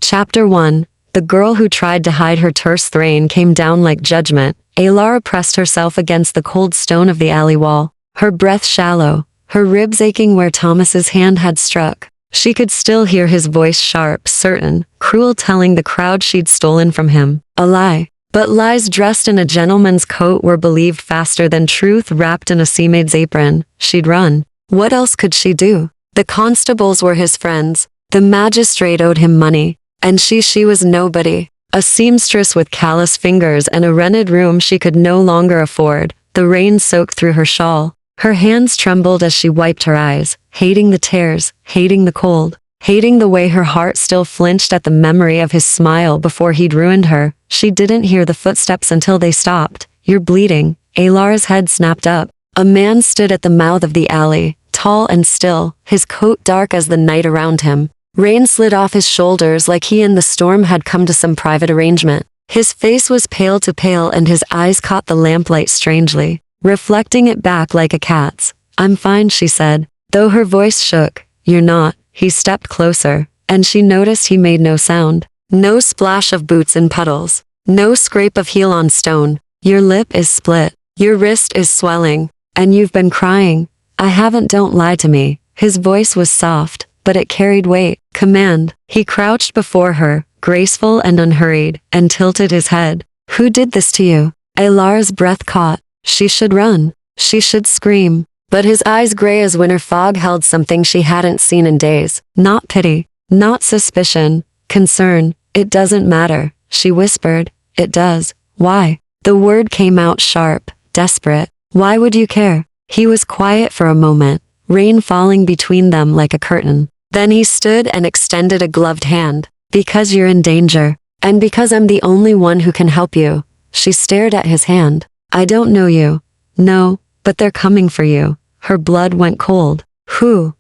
Chapter 1. The girl who tried to hide her terse rain came down like judgment. Alara pressed herself against the cold stone of the alley wall, her breath shallow, her ribs aching where Thomas's hand had struck. She could still hear his voice sharp, certain, cruel, telling the crowd she'd stolen from him. A lie. But lies dressed in a gentleman's coat were believed faster than truth wrapped in a seamaid's apron. She'd run. What else could she do? The constables were his friends. The magistrate owed him money. And she was nobody. A seamstress with callous fingers and a rented room she could no longer afford. The rain soaked through her shawl. Her hands trembled as she wiped her eyes, hating the tears, hating the cold, hating the way her heart still flinched at the memory of his smile before he'd ruined her. She didn't hear the footsteps until they stopped. You're bleeding. Alara's head snapped up. A man stood at the mouth of the alley, tall and still, his coat dark as the night around him. Rain slid off his shoulders like he and the storm had come to some private arrangement. His face was pale to pale and his eyes caught the lamplight strangely, reflecting it back like a cat's. I'm fine, she said, though her voice shook. You're not. He stepped closer, and she noticed he made no sound. No splash of boots in puddles. No scrape of heel on stone. Your lip is split. Your wrist is swelling. And you've been crying. I haven't, don't lie to me. His voice was soft, but it carried weight, command. He crouched before her, graceful and unhurried, and tilted his head. Who did this to you? Alara's breath caught. She should run. She should scream. But his eyes, gray as winter fog, held something she hadn't seen in days. Not pity. Not suspicion. Concern. It doesn't matter, she whispered. It does. Why? The word came out sharp, desperate. Why would you care? He was quiet for a moment, rain falling between them like a curtain. Then he stood and extended a gloved hand. Because you're in danger. And because I'm the only one who can help you. She stared at his hand. I don't know you. No, but they're coming for you. Her blood went cold. Who?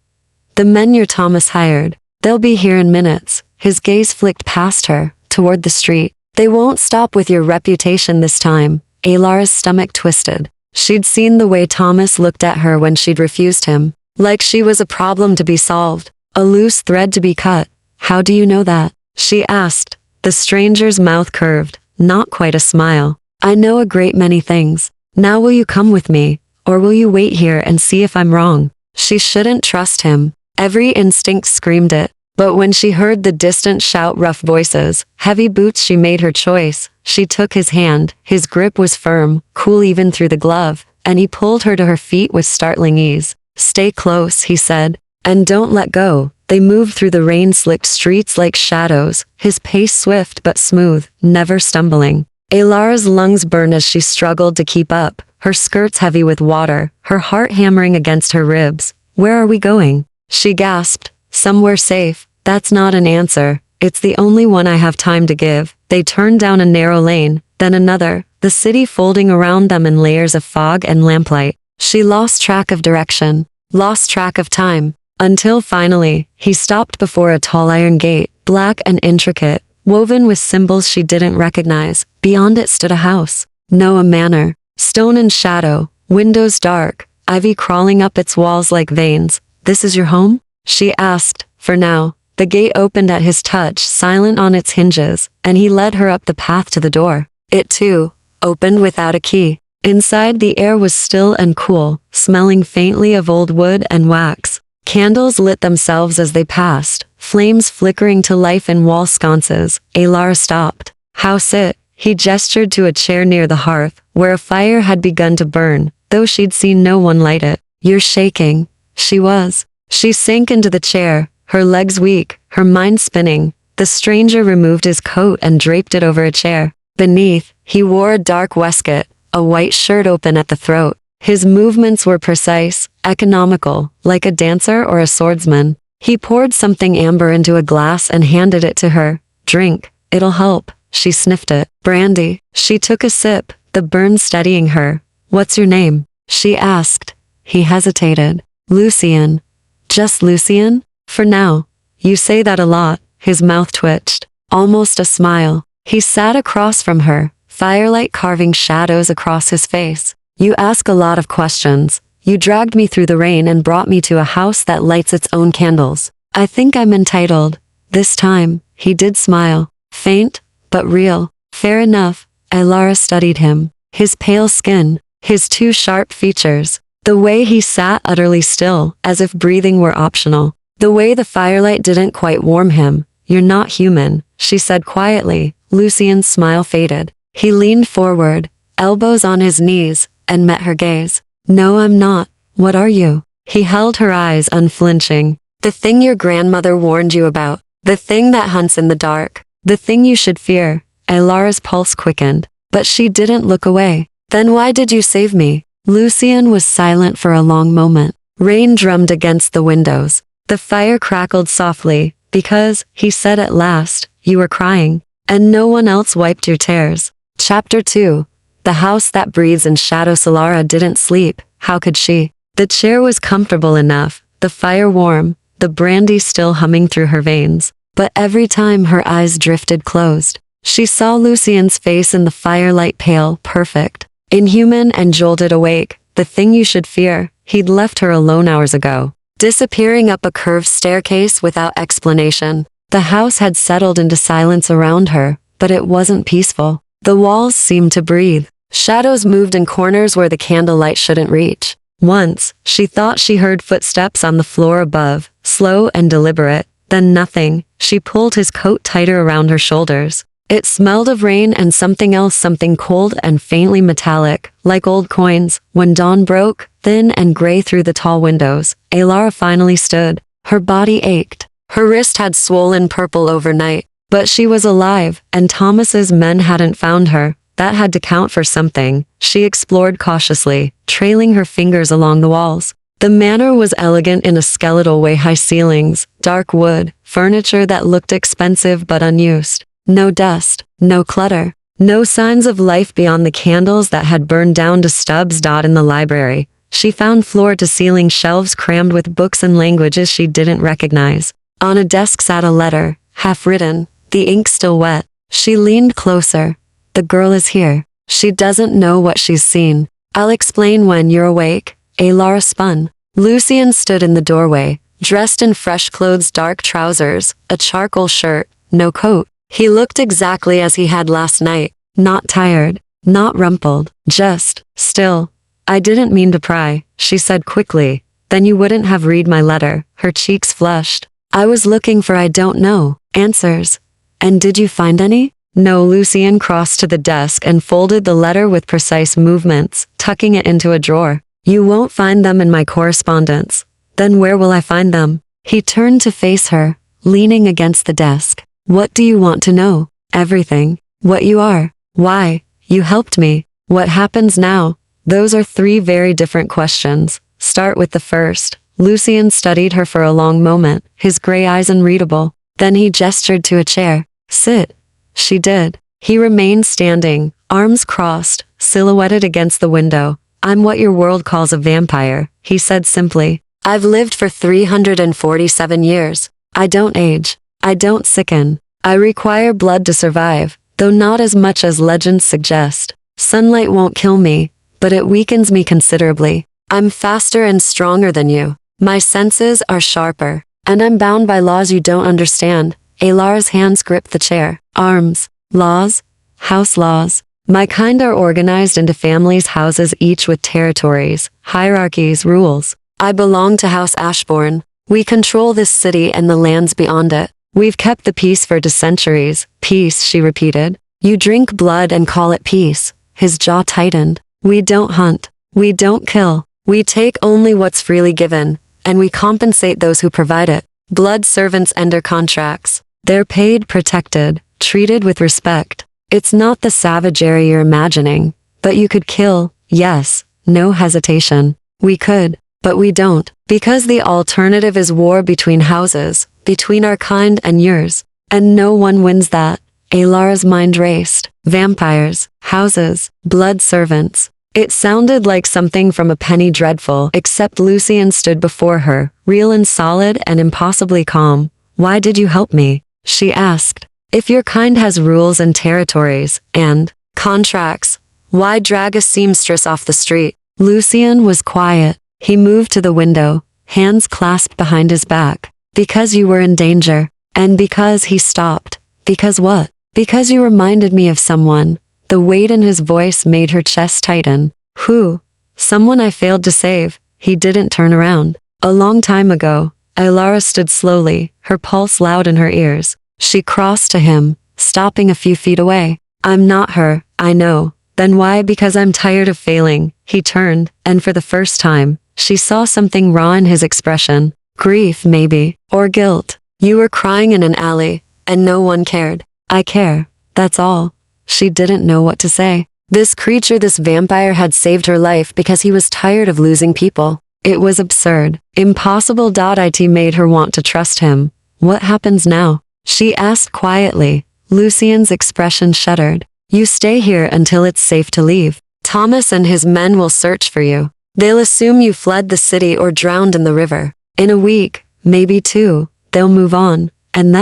The men your Thomas hired. They'll be here in minutes. His gaze flicked past her, toward the street. They won't stop with your reputation this time. Alara's stomach twisted. She'd seen the way Thomas looked at her when she'd refused him. Like she was a problem to be solved. A loose thread to be cut. How do you know that? She asked. The stranger's mouth curved, not quite a smile. I know a great many things. Now will you come with me? Or will you wait here and see if I'm wrong? She shouldn't trust him. Every instinct screamed it. But when she heard the distant shout, rough voices, heavy boots, she made her choice. She took his hand. His grip was firm, cool even through the glove, and he pulled her to her feet with startling ease. Stay close, he said. And don't let go. They moved through the rain-slicked streets like shadows, his pace swift but smooth, never stumbling. Alara's lungs burned as she struggled to keep up, her skirts heavy with water, her heart hammering against her ribs. Where are we going? She gasped. Somewhere safe. That's not an answer. It's the only one I have time to give. They turned down a narrow lane, then another, the city folding around them in layers of fog and lamplight. She lost track of direction, lost track of time. Until finally, he stopped before a tall iron gate, black and intricate, woven with symbols she didn't recognize. Beyond it stood a house. No, a manor. Stone and shadow, windows dark, ivy crawling up its walls like veins. This is your home? She asked. For now. The gate opened at his touch, silent on its hinges, and he led her up the path to the door. It too opened without a key. Inside, the air was still and cool, smelling faintly of old wood and wax. Candles lit themselves as they passed, flames flickering to life in wall sconces. Alara stopped. How sit? He gestured to a chair near the hearth, where a fire had begun to burn, though she'd seen no one light it. You're shaking. She was. She sank into the chair, her legs weak, her mind spinning. The stranger removed his coat and draped it over a chair. Beneath, he wore a dark waistcoat, a white shirt open at the throat. His movements were precise, economical, like a dancer or a swordsman. He poured something amber into a glass and handed it to her. Drink. It'll help. She sniffed it. Brandy. She took a sip, the burn steadying her. What's your name? She asked. He hesitated. Lucian. Just Lucian? For now. You say that a lot. His mouth twitched. Almost a smile. He sat across from her, firelight carving shadows across his face. You ask a lot of questions. You dragged me through the rain and brought me to a house that lights its own candles. I think I'm entitled. This time. He did smile. Faint, but real. Fair enough. Elara studied him. His pale skin. His two sharp features. The way he sat utterly still, as if breathing were optional. The way the firelight didn't quite warm him. You're not human, she said quietly. Lucian's smile faded. He leaned forward, elbows on his knees, and met her gaze. No, I'm not. What are you? He held her eyes unflinching. The thing your grandmother warned you about. The thing that hunts in the dark. The thing you should fear. Elara's pulse quickened, but she didn't look away. Then why did you save me? Lucian was silent for a long moment. Rain drummed against the windows. The fire crackled softly, because, he said at last, you were crying, and no one else wiped your tears. Chapter 2. The house that breathes in shadow. Elara didn't sleep. How could she? The chair was comfortable enough, the fire warm, the brandy still humming through her veins. But every time her eyes drifted closed, she saw Lucian's face in the firelight, pale, perfect, inhuman and jolted awake. The thing you should fear. He'd left her alone hours ago, disappearing up a curved staircase without explanation. The house had settled into silence around her, but it wasn't peaceful. The walls seemed to breathe. Shadows moved in corners where the candlelight shouldn't reach. Once, she thought she heard footsteps on the floor above, slow and deliberate. Then nothing. She pulled his coat tighter around her shoulders. It smelled of rain and something else, something cold and faintly metallic, like old coins. When dawn broke, thin and gray through the tall windows, Elara finally stood. Her body ached. Her wrist had swollen purple overnight. But she was alive, and Thomas's men hadn't found her. That had to count for something. She explored cautiously, trailing her fingers along the walls. The manor was elegant in a skeletal way. High ceilings, dark wood, furniture that looked expensive but unused. No dust, no clutter, no signs of life beyond the candles that had burned down to stubs. In the library, she found floor-to-ceiling shelves crammed with books and languages she didn't recognize. On a desk sat a letter, half-written, the ink still wet. She leaned closer. The girl is here. She doesn't know what she's seen. I'll explain when you're awake. Elara spun. Lucian stood in the doorway, dressed in fresh clothes, dark trousers, a charcoal shirt, no coat. He looked exactly as he had last night. Not tired, not rumpled, just still. I didn't mean to pry, she said quickly. Then you wouldn't have read my letter. Her cheeks flushed. I was looking for I don't know answers. And did you find any? No. Lucian crossed to the desk and folded the letter with precise movements, tucking it into a drawer. You won't find them in my correspondence. Then where will I find them? He turned to face her, leaning against the desk. What do you want to know? Everything. What you are. Why. You helped me. What happens now? Those are three very different questions. Start with the first. Lucian studied her for a long moment, his gray eyes unreadable. Then he gestured to a chair. Sit. She did. He remained standing, arms crossed, silhouetted against the window. I'm what your world calls a vampire, he said simply. I've lived for 347 years. I don't age. I don't sicken. I require blood to survive, though not as much as legends suggest. Sunlight won't kill me, but it weakens me considerably. I'm faster and stronger than you. My senses are sharper, and I'm bound by laws you don't understand. Elara's hands gripped the chair. Arms. Laws. House laws. My kind are organized into families, houses, each with territories, hierarchies, rules. I belong to House Ashbourne. We control this city and the lands beyond it. We've kept the peace for centuries. Peace, she repeated. You drink blood and call it peace. His jaw tightened. We don't hunt. We don't kill. We take only what's freely given, and we compensate those who provide it. Blood servants enter contracts. They're paid, protected, treated with respect. It's not the savagery you're imagining, but you could kill, yes, no hesitation. We could, but we don't, because the alternative is war between houses, between our kind and yours, and no one wins that. Elara's mind raced. Vampires, houses, blood servants. It sounded like something from a penny dreadful, except Lucian stood before her, real and solid and impossibly calm. Why did you help me? She asked. If your kind has rules and territories, and contracts, why drag a seamstress off the street? Lucian was quiet. He moved to the window, hands clasped behind his back. Because you were in danger. And because he stopped. Because what? Because you reminded me of someone. The weight in his voice made her chest tighten. Who? Someone I failed to save. He didn't turn around. A long time ago. Ilara stood slowly, her pulse loud in her ears. She crossed to him, stopping a few feet away. I'm not her, I know. Then why? Because I'm tired of failing. He turned, and for the first time, she saw something raw in his expression. Grief, maybe, or guilt. You were crying in an alley, and no one cared. I care, that's all. She didn't know what to say. This creature, this vampire, had saved her life because he was tired of losing people. It was absurd. Impossible. It made her want to trust him. What happens now? She asked quietly. Lucien's expression shuddered. You stay here until it's safe to leave. Thomas and his men will search for you. They'll assume you fled the city or drowned in the river. In a week, maybe 2, they'll move on. And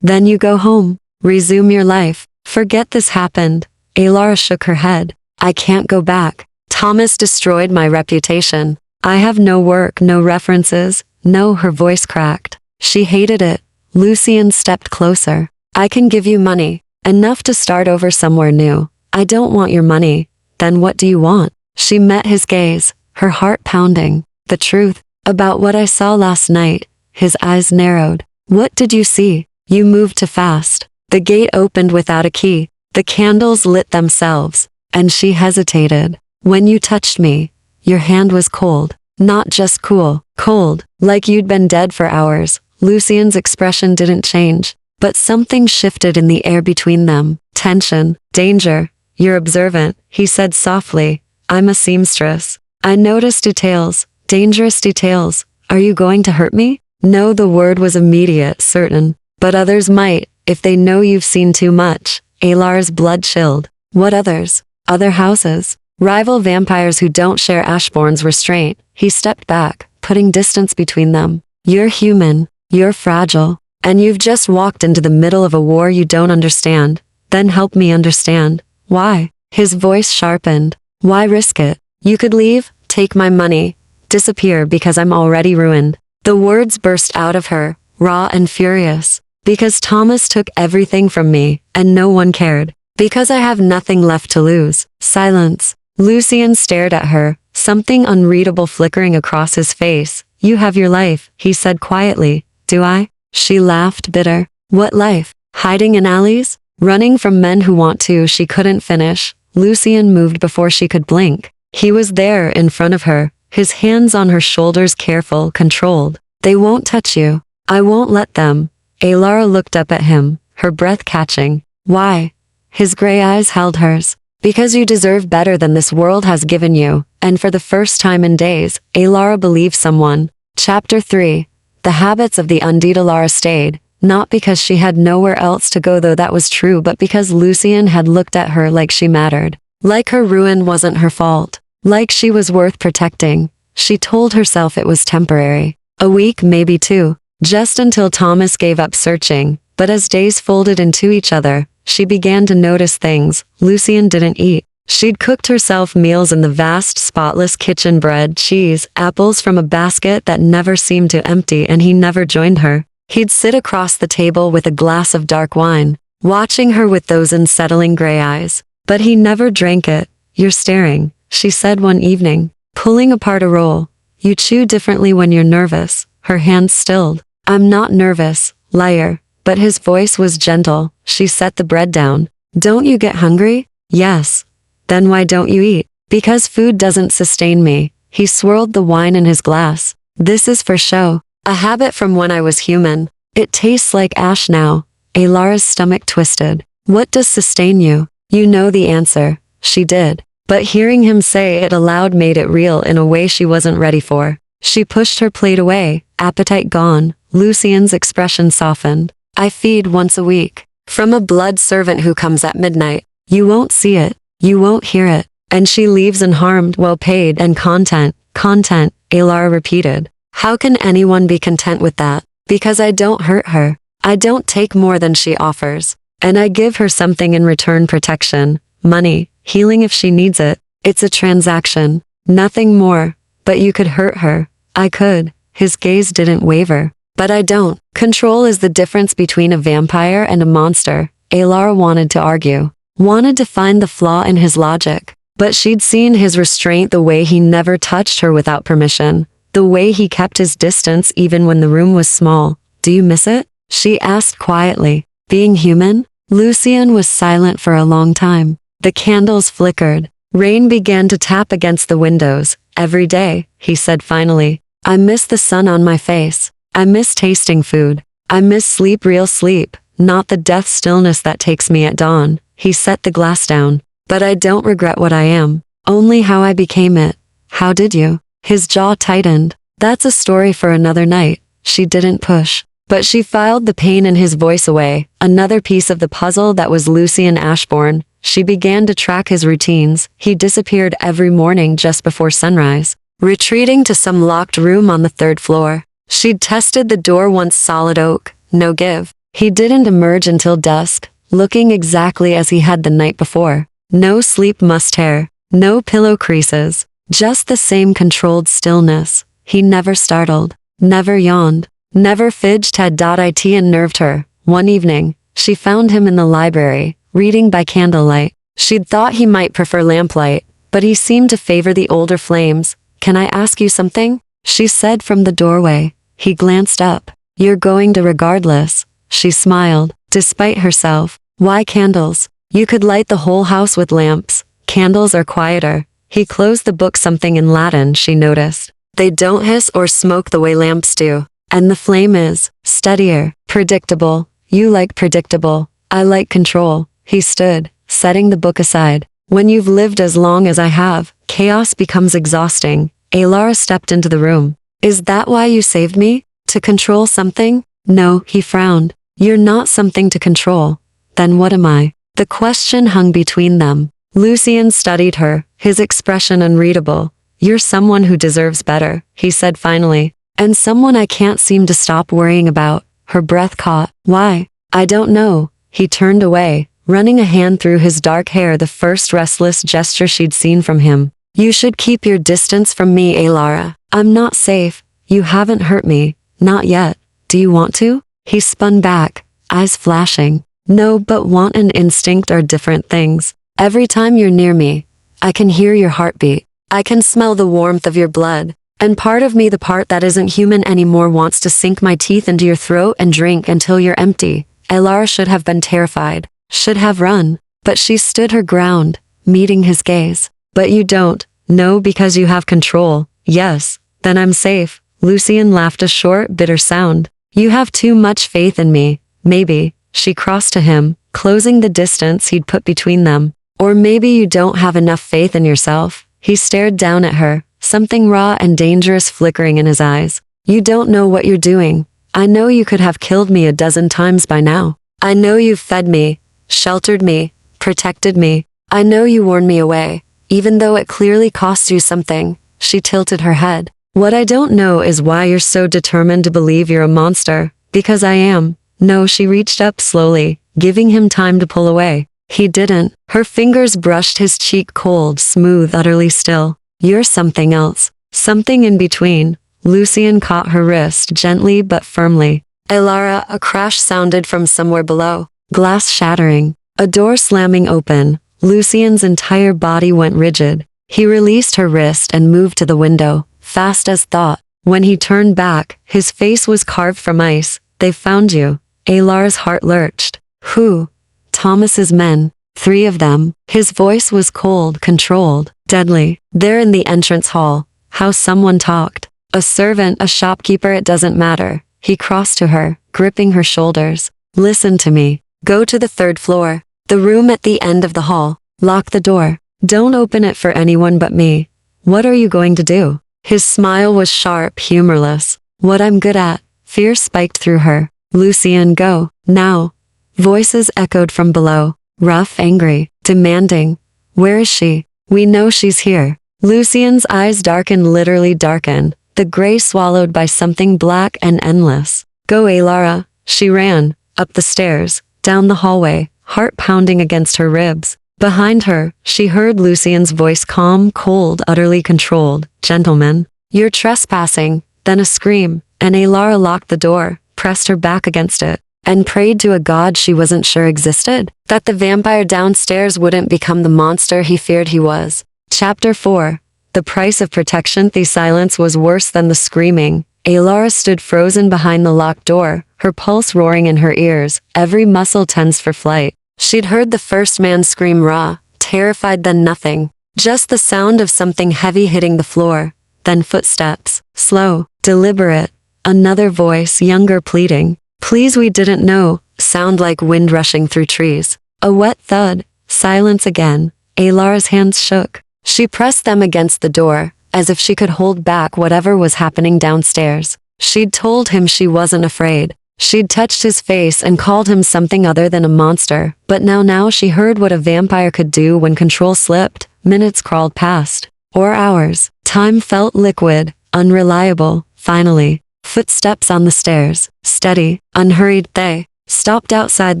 then you go home. Resume your life. Forget this happened. Ilara shook her head. I can't go back. Thomas destroyed my reputation. I have no work, no references. No, her voice cracked. She hated it. Lucien stepped closer. I can give you money. Enough to start over somewhere new. I don't want your money. Then what do you want? She met his gaze, her heart pounding. The truth. About what I saw last night. His eyes narrowed. What did you see? You moved too fast. The gate opened without a key. The candles lit themselves. And she hesitated. When you touched me, your hand was cold. Not just cool. Cold. Like you'd been dead for hours. Lucien's expression didn't change. But something shifted in the air between them. Tension. Danger. You're observant, he said softly. I'm a seamstress. I notice details. Dangerous details. Are you going to hurt me? No, the word was immediate, certain. But others might, if they know you've seen too much. Ilara's blood chilled. What others? Other houses. Rival vampires who don't share Ashbourne's restraint. He stepped back, putting distance between them. You're human. You're fragile. And you've just walked into the middle of a war you don't understand. Then help me understand. Why? His voice sharpened. Why risk it? You could leave, take my money, disappear because I'm already ruined. The words burst out of her, raw and furious. Because Thomas took everything from me, and no one cared. Because I have nothing left to lose. Silence. Lucien stared at her, something unreadable flickering across his face. You have your life, he said quietly. Do I? She laughed, bitter. What life? Hiding in alleys? Running from men who want to? She couldn't finish. Lucien moved before she could blink. He was there in front of her, his hands on her shoulders, careful, controlled. They won't touch you. I won't let them. Ilara looked up at him, her breath catching. Why? His gray eyes held hers. Because you deserve better than this world has given you. And for the first time in days, Ilara believed someone. Chapter 3. The habits of the undead. Ilara stayed, not because she had nowhere else to go, though that was true, but because Lucien had looked at her like she mattered. Like her ruin wasn't her fault. Like she was worth protecting. She told herself it was temporary. A week, maybe 2. Just until Thomas gave up searching. But as days folded into each other, she began to notice things. Lucien didn't eat. She'd cooked herself meals in the vast, spotless kitchen, bread, cheese, apples from a basket that never seemed to empty, and he never joined her. He'd sit across the table with a glass of dark wine, watching her with those unsettling gray eyes. But he never drank it. You're staring, she said one evening, pulling apart a roll. You chew differently when you're nervous. Her hands stilled. I'm not nervous, liar. But his voice was gentle. She set the bread down. Don't you get hungry? Yes. Then why don't you eat? Because food doesn't sustain me. He swirled the wine in his glass. This is for show. A habit from when I was human. It tastes like ash now. Ilara's stomach twisted. What does sustain you? You know the answer. She did. But hearing him say it aloud made it real in a way she wasn't ready for. She pushed her plate away, appetite gone. Lucien's expression softened. I feed once a week. From a blood servant who comes at midnight. You won't see it. You won't hear it. And she leaves unharmed, well paid, and content. Content, Ilara repeated. How can anyone be content with that? Because I don't hurt her. I don't take more than she offers. And I give her something in return: protection, money, healing if she needs it. It's a transaction. Nothing more. But you could hurt her. I could. His gaze didn't waver. But I don't. Control is the difference between a vampire and a monster, Alara wanted to argue. Wanted to find the flaw in his logic. But she'd seen his restraint, the way he never touched her without permission. The way he kept his distance even when the room was small. Do you miss it? She asked quietly. Being human? Lucien was silent for a long time. The candles flickered. Rain began to tap against the windows. Every day, he said finally. I miss the sun on my face. I miss tasting food. I miss sleep, real sleep, not the death stillness that takes me at dawn. He set the glass down. But I don't regret what I am. Only how I became it. How did you? His jaw tightened. That's a story for another night. She didn't push. But she filed the pain in his voice away. Another piece of the puzzle that was Lucien Ashbourne. She began to track his routines. He disappeared every morning just before sunrise, retreating to some locked room on the 3rd floor. She'd tested the door once, solid oak, no give. He didn't emerge until dusk, looking exactly as he had the night before. No sleep must hair, no pillow creases, just the same controlled stillness. He never startled, never yawned, never fidged. Had it unnerved her. One evening, she found him in the library, reading by candlelight. She'd thought he might prefer lamplight, but he seemed to favor the older flames. Can I ask you something? She said from the doorway. He glanced up. You're going to regardless. She smiled, despite herself. Why candles? You could light the whole house with lamps. Candles are quieter. He closed the book. Something in Latin, she noticed. They don't hiss or smoke the way lamps do. And the flame is steadier, predictable. You like predictable. I like control. He stood, setting the book aside. When you've lived as long as I have, chaos becomes exhausting. Alara stepped into the room. Is that why you saved me? To control something? No, he frowned. You're not something to control. Then what am I? The question hung between them. Lucien studied her, his expression unreadable. You're someone who deserves better, he said finally. And someone I can't seem to stop worrying about. Her breath caught. Why? I don't know. He turned away, running a hand through his dark hair, the first restless gesture she'd seen from him. You should keep your distance from me, Alara. I'm not safe. You haven't hurt me. Not yet. Do you want to? He spun back, eyes flashing. No, but want and instinct are different things. Every time you're near me, I can hear your heartbeat. I can smell the warmth of your blood. And part of me, the part that isn't human anymore, wants to sink my teeth into your throat and drink until you're empty. Alara should have been terrified, should have run, but she stood her ground, meeting his gaze. But you don't. No, because you have control. Yes, then I'm safe. Lucien laughed, a short, bitter sound. You have too much faith in me. Maybe. She crossed to him, closing the distance he'd put between them. Or maybe you don't have enough faith in yourself. He stared down at her, something raw and dangerous flickering in his eyes. You don't know what you're doing. I know you could have killed me a dozen times by now. I know you've fed me, sheltered me, protected me. I know you warned me away, even though it clearly cost you something. She tilted her head. What I don't know is why you're so determined to believe you're a monster. Because I am. No, she reached up slowly, giving him time to pull away. He didn't. Her fingers brushed his cheek, cold, smooth, utterly still. You're something else. Something in between. Lucien caught her wrist gently but firmly. Alara, a crash sounded from somewhere below. Glass shattering. A door slamming open. Lucien's entire body went rigid. He released her wrist and moved to the window, fast as thought. When he turned back, his face was carved from ice. They found you. Alara's heart lurched. Who? Thomas's men. 3 of them. His voice was cold, controlled, deadly. They're in the entrance hall. How someone talked. A servant, a shopkeeper, it doesn't matter. He crossed to her, gripping her shoulders. Listen to me. Go to the 3rd floor. The room at the end of the hall. Lock the door. Don't open it for anyone but me. What are you going to do? His smile was sharp, humorless. What I'm good at. Fear spiked through her. Lucien, go. Now. Voices echoed from below. Rough, angry, demanding. Where is she? We know she's here. Lucien's eyes darkened, literally darkened. The gray swallowed by something black and endless. Go, Alara. She ran. Up the stairs. Down the hallway. Heart pounding against her ribs. Behind her, she heard Lucien's voice, calm, cold, utterly controlled. Gentlemen. You're trespassing. Then a scream. and Alara locked the door, pressed her back against it, and prayed to a god she wasn't sure existed, that the vampire downstairs wouldn't become the monster he feared he was. Chapter 4. The price of protection. The silence was worse than the screaming. Alara stood frozen behind the locked door, her pulse roaring in her ears, every muscle tense for flight. She'd heard the first man scream raw, terrified, then nothing. Just the sound of something heavy hitting the floor. Then footsteps, slow, deliberate. Another voice, younger, pleading. Please, we didn't know. Sound like wind rushing through trees. A wet thud. Silence again. Alara's hands shook. She pressed them against the door, as if she could hold back whatever was happening downstairs. She'd told him she wasn't afraid. She'd touched his face and called him something other than a monster, but now she heard what a vampire could do when control slipped. Minutes crawled past. Or hours. Time felt liquid, unreliable. Finally, footsteps on the stairs. Steady, unhurried. They stopped outside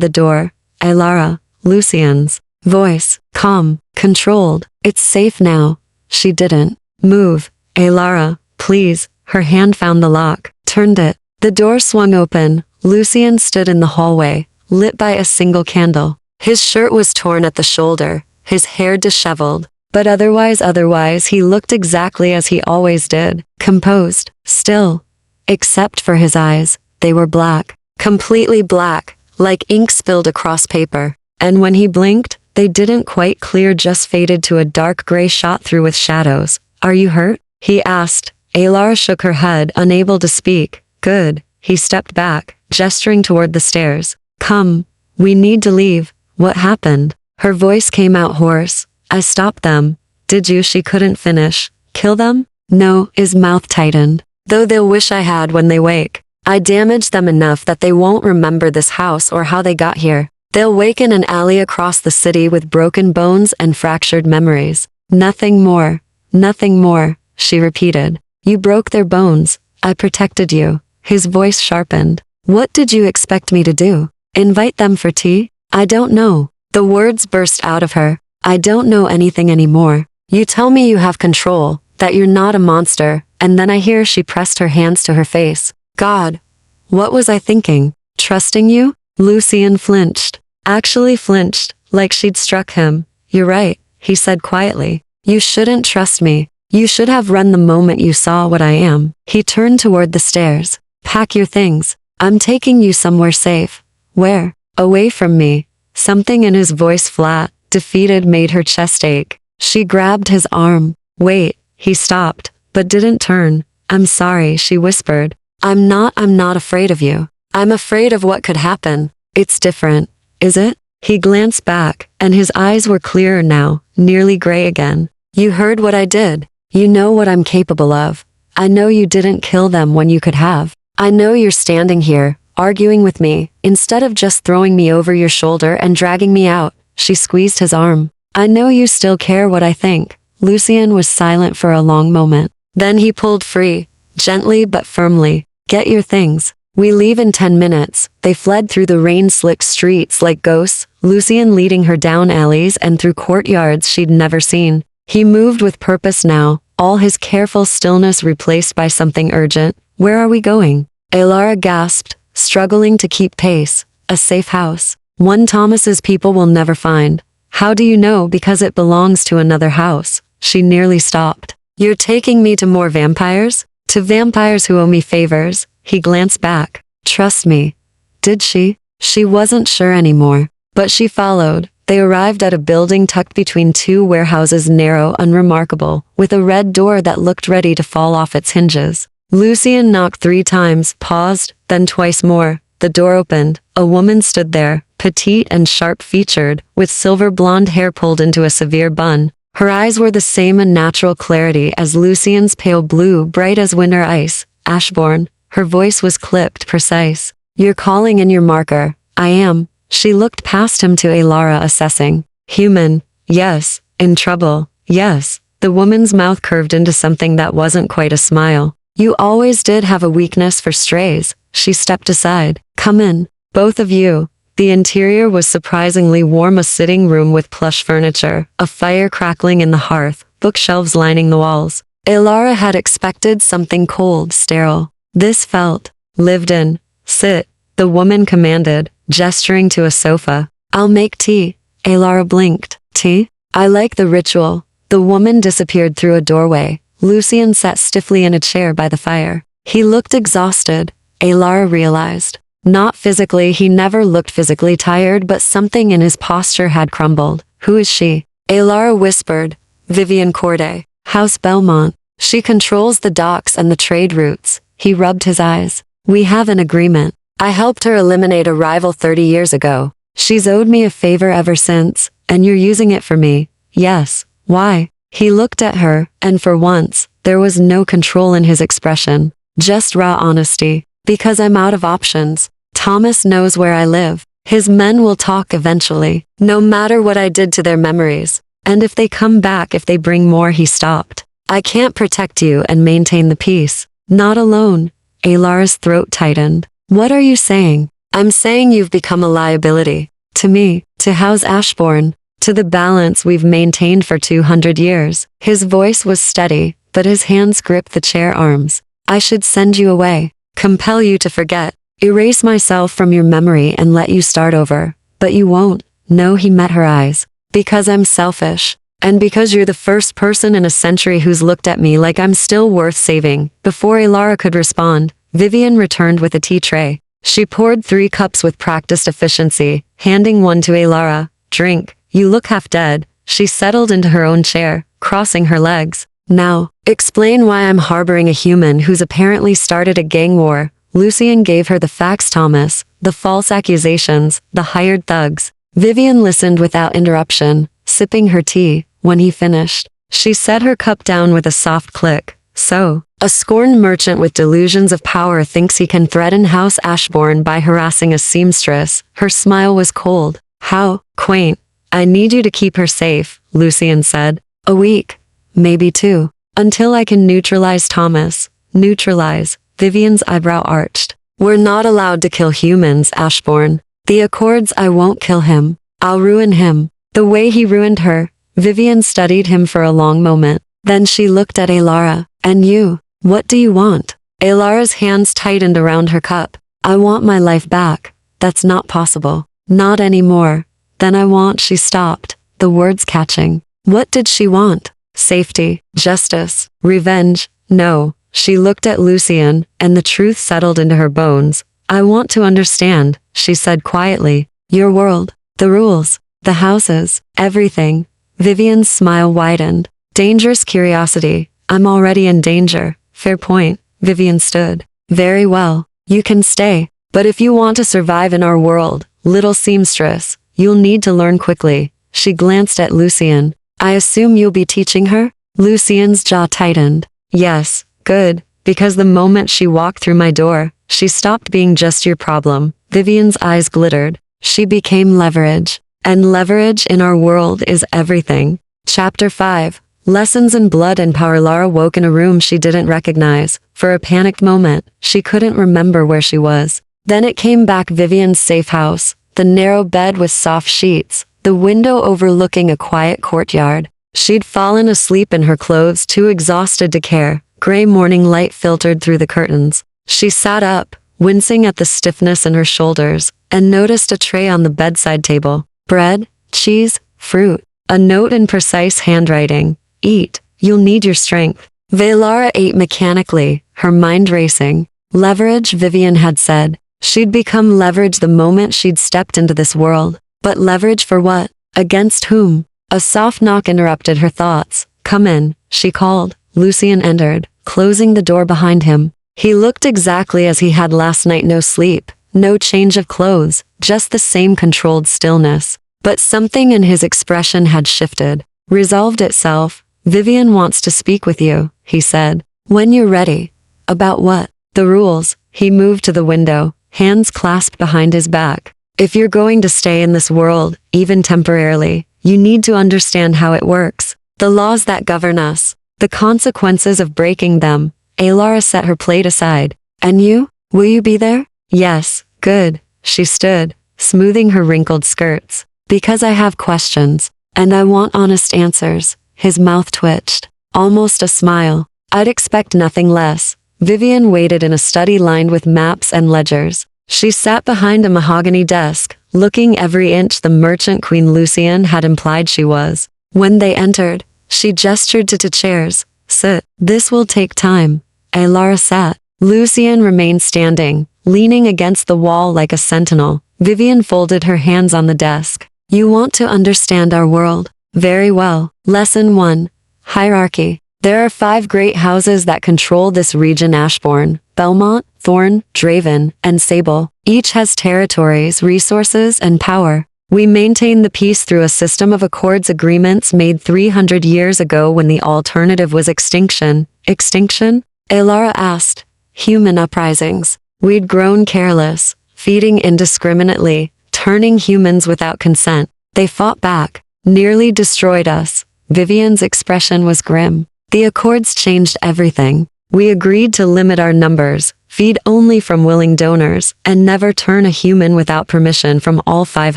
the door. Alara, Lucien's voice, calm, controlled. It's safe now. She didn't move. Alara, please. Her hand found the lock, turned it. The door swung open. Lucien stood in the hallway, lit by a single candle. His shirt was torn at the shoulder, his hair disheveled, but otherwise he looked exactly as he always did, composed, still. Except for his eyes, they were black, completely black, like ink spilled across paper. And when he blinked, they didn't quite clear, just faded to a dark gray shot through with shadows. Are you hurt? He asked. Alara shook her head, unable to speak. Good. He stepped back, gesturing toward the stairs. Come. We need to leave. What happened? Her voice came out hoarse. I stopped them. Did you? She couldn't finish. Kill them? No. His mouth tightened. Though they'll wish I had when they wake. I damaged them enough that they won't remember this house or how they got here. They'll wake in an alley across the city with broken bones and fractured memories. Nothing more. Nothing more, she repeated. You broke their bones. I protected you. His voice sharpened. What did you expect me to do? Invite them for tea? I don't know. The words burst out of her. I don't know anything anymore. You tell me you have control, that you're not a monster, and then I hear. She pressed her hands to her face. God. What was I thinking? Trusting you? Lucien flinched. Actually flinched, like she'd struck him. You're right, he said quietly. You shouldn't trust me. You should have run the moment you saw what I am. He turned toward the stairs. Pack your things. I'm taking you somewhere safe. Where? Away from me. Something in his voice, flat, defeated, made her chest ache. She grabbed his arm. Wait. He stopped, but didn't turn. I'm sorry, she whispered. I'm not afraid of you. I'm afraid of what could happen. It's different. Is it? He glanced back, and his eyes were clearer now, nearly gray again. You heard what I did. You know what I'm capable of. I know you didn't kill them when you could have. I know you're standing here, arguing with me, instead of just throwing me over your shoulder and dragging me out. She squeezed his arm. I know you still care what I think. Lucien was silent for a long moment. Then he pulled free, gently but firmly. Get your things. We leave in 10 minutes. They fled through the rain-slicked streets like ghosts, Lucien leading her down alleys and through courtyards she'd never seen. He moved with purpose now, all his careful stillness replaced by something urgent. Where are we going? Alara gasped, struggling to keep pace. A safe house. One Thomas's people will never find. How do you know? Because it belongs to another house. She nearly stopped. You're taking me to more vampires? To vampires who owe me favors? He glanced back. Trust me. Did she? She wasn't sure anymore. But she followed. They arrived at a building tucked between two warehouses, narrow, unremarkable, with a red door that looked ready to fall off its hinges. Lucien knocked 3 times, paused, then twice more. The door opened. A woman stood there, petite and sharp-featured, with silver blonde hair pulled into a severe bun. Her eyes were the same unnatural clarity as Lucien's, pale blue, bright as winter ice. Ashbourne. Her voice was clipped, precise. You're calling in your marker. I am. She looked past him to Alara, assessing. Human. Yes. In trouble. Yes. The woman's mouth curved into something that wasn't quite a smile. You always did have a weakness for strays. She stepped aside. Come in. Both of you. The interior was surprisingly warm, a sitting room with plush furniture, a fire crackling in the hearth, bookshelves lining the walls. Alara had expected something cold, sterile. This felt lived in. Sit, the woman commanded, gesturing to a sofa. I'll make tea. Alara blinked. Tea? I like the ritual. The woman disappeared through a doorway. Lucian sat stiffly in a chair by the fire. He looked exhausted. Alara realized. Not physically, he never looked physically tired, but something in his posture had crumbled. Who is she? Alara whispered. Vivian Corday. House Belmont. She controls the docks and the trade routes. He rubbed his eyes. We have an agreement. I helped her eliminate a rival 30 years ago. She's owed me a favor ever since, and you're using it for me. Yes. Why? He looked at her, and for once, there was no control in his expression. Just raw honesty. Because I'm out of options. Thomas knows where I live. His men will talk eventually, no matter what I did to their memories. And if they come back, if they bring more, he stopped. I can't protect you and maintain the peace. Not alone. Alara's throat tightened. What are you saying? I'm saying you've become a liability. To me, to House Ashbourne, to the balance we've maintained for 200 years. His voice was steady, but his hands gripped the chair arms. I should send you away. Compel you to forget. Erase myself from your memory and let you start over. But you won't. No, he met her eyes. Because I'm selfish. And because you're the first person in a century who's looked at me like I'm still worth saving. Before Alara could respond, Vivian returned with a tea tray. She poured 3 cups with practiced efficiency, handing one to Alara. Drink. You look half dead. She settled into her own chair, crossing her legs. Now, explain why I'm harboring a human who's apparently started a gang war. Lucian gave her the facts, Thomas, the false accusations, the hired thugs. Vivian listened without interruption, sipping her tea. When he finished, she set her cup down with a soft click. So, a scorned merchant with delusions of power thinks he can threaten House Ashbourne by harassing a seamstress. Her smile was cold. How quaint. I need you to keep her safe, Lucian said. A week. Maybe 2. Until I can neutralize Thomas. Neutralize. Vivian's eyebrow arched. We're not allowed to kill humans, Ashbourne. The Accords. I won't kill him. I'll ruin him. The way he ruined her. Vivian studied him for a long moment. Then she looked at Alara. And you? What do you want? Alara's hands tightened around her cup. I want my life back. That's not possible. Not anymore. Then I want. She stopped, the words catching. What did she want? Safety, justice, revenge. No. She looked at Lucian, and the truth settled into her bones. I want to understand, she said quietly. Your world, the rules, the houses, everything. Vivian's smile widened. Dangerous curiosity. I'm already in danger. Fair point. Vivian stood. Very well. You can stay. But if you want to survive in our world, little seamstress, you'll need to learn quickly. She glanced at Lucian. I assume you'll be teaching her? Lucian's jaw tightened. Yes. Good. Because the moment she walked through my door, she stopped being just your problem. Vivian's eyes glittered. She became leverage. And leverage in our world is everything. Chapter 5. Lessons in Blood and Power. Lara woke in a room she didn't recognize. For a panicked moment, she couldn't remember where she was. Then it came back. Vivian's safe house. The narrow bed with soft sheets. The window overlooking a quiet courtyard. She'd fallen asleep in her clothes, too exhausted to care. Gray morning light filtered through the curtains. She sat up, wincing at the stiffness in her shoulders, and noticed a tray on the bedside table. Bread, cheese, fruit. A note in precise handwriting. Eat. You'll need your strength. Valara ate mechanically, her mind racing. Leverage, Vivian had said. She'd become leverage the moment she'd stepped into this world. But leverage for what? Against whom? A soft knock interrupted her thoughts. Come in, she called. Lucian entered, closing the door behind him. He looked exactly as he had last night. No sleep, no change of clothes, just the same controlled stillness. But something in his expression had shifted, resolved itself. Vivian wants to speak with you, he said. When you're ready. About what? The rules. He moved to the window, hands clasped behind his back. If you're going to stay in this world, even temporarily, you need to understand how it works. The laws that govern us. The consequences of breaking them. Alara set her plate aside. And you? Will you be there? Yes. Good. She stood, smoothing her wrinkled skirts. Because I have questions. And I want honest answers. His mouth twitched. Almost a smile. I'd expect nothing less. Vivian waited in a study lined with maps and ledgers. She sat behind a mahogany desk, looking every inch the merchant Queen Lucienne had implied she was. When they entered, she gestured to chairs. Sit. This will take time. Alara sat. Lucienne remained standing, leaning against the wall like a sentinel. Vivian folded her hands on the desk. You want to understand our world? Very well. Lesson 1. Hierarchy. There are 5 great houses that control this region: Ashbourne, Belmont, Thorn, Draven, and Sable. Each has territories, resources, and power. We maintain the peace through a system of accords agreements made 300 years ago when the alternative was extinction. Extinction? Alara asked. Human uprisings. We'd grown careless, feeding indiscriminately, turning humans without consent. They fought back, nearly destroyed us. Vivian's expression was grim. The accords changed everything. We agreed to limit our numbers, feed only from willing donors, and never turn a human without permission from all 5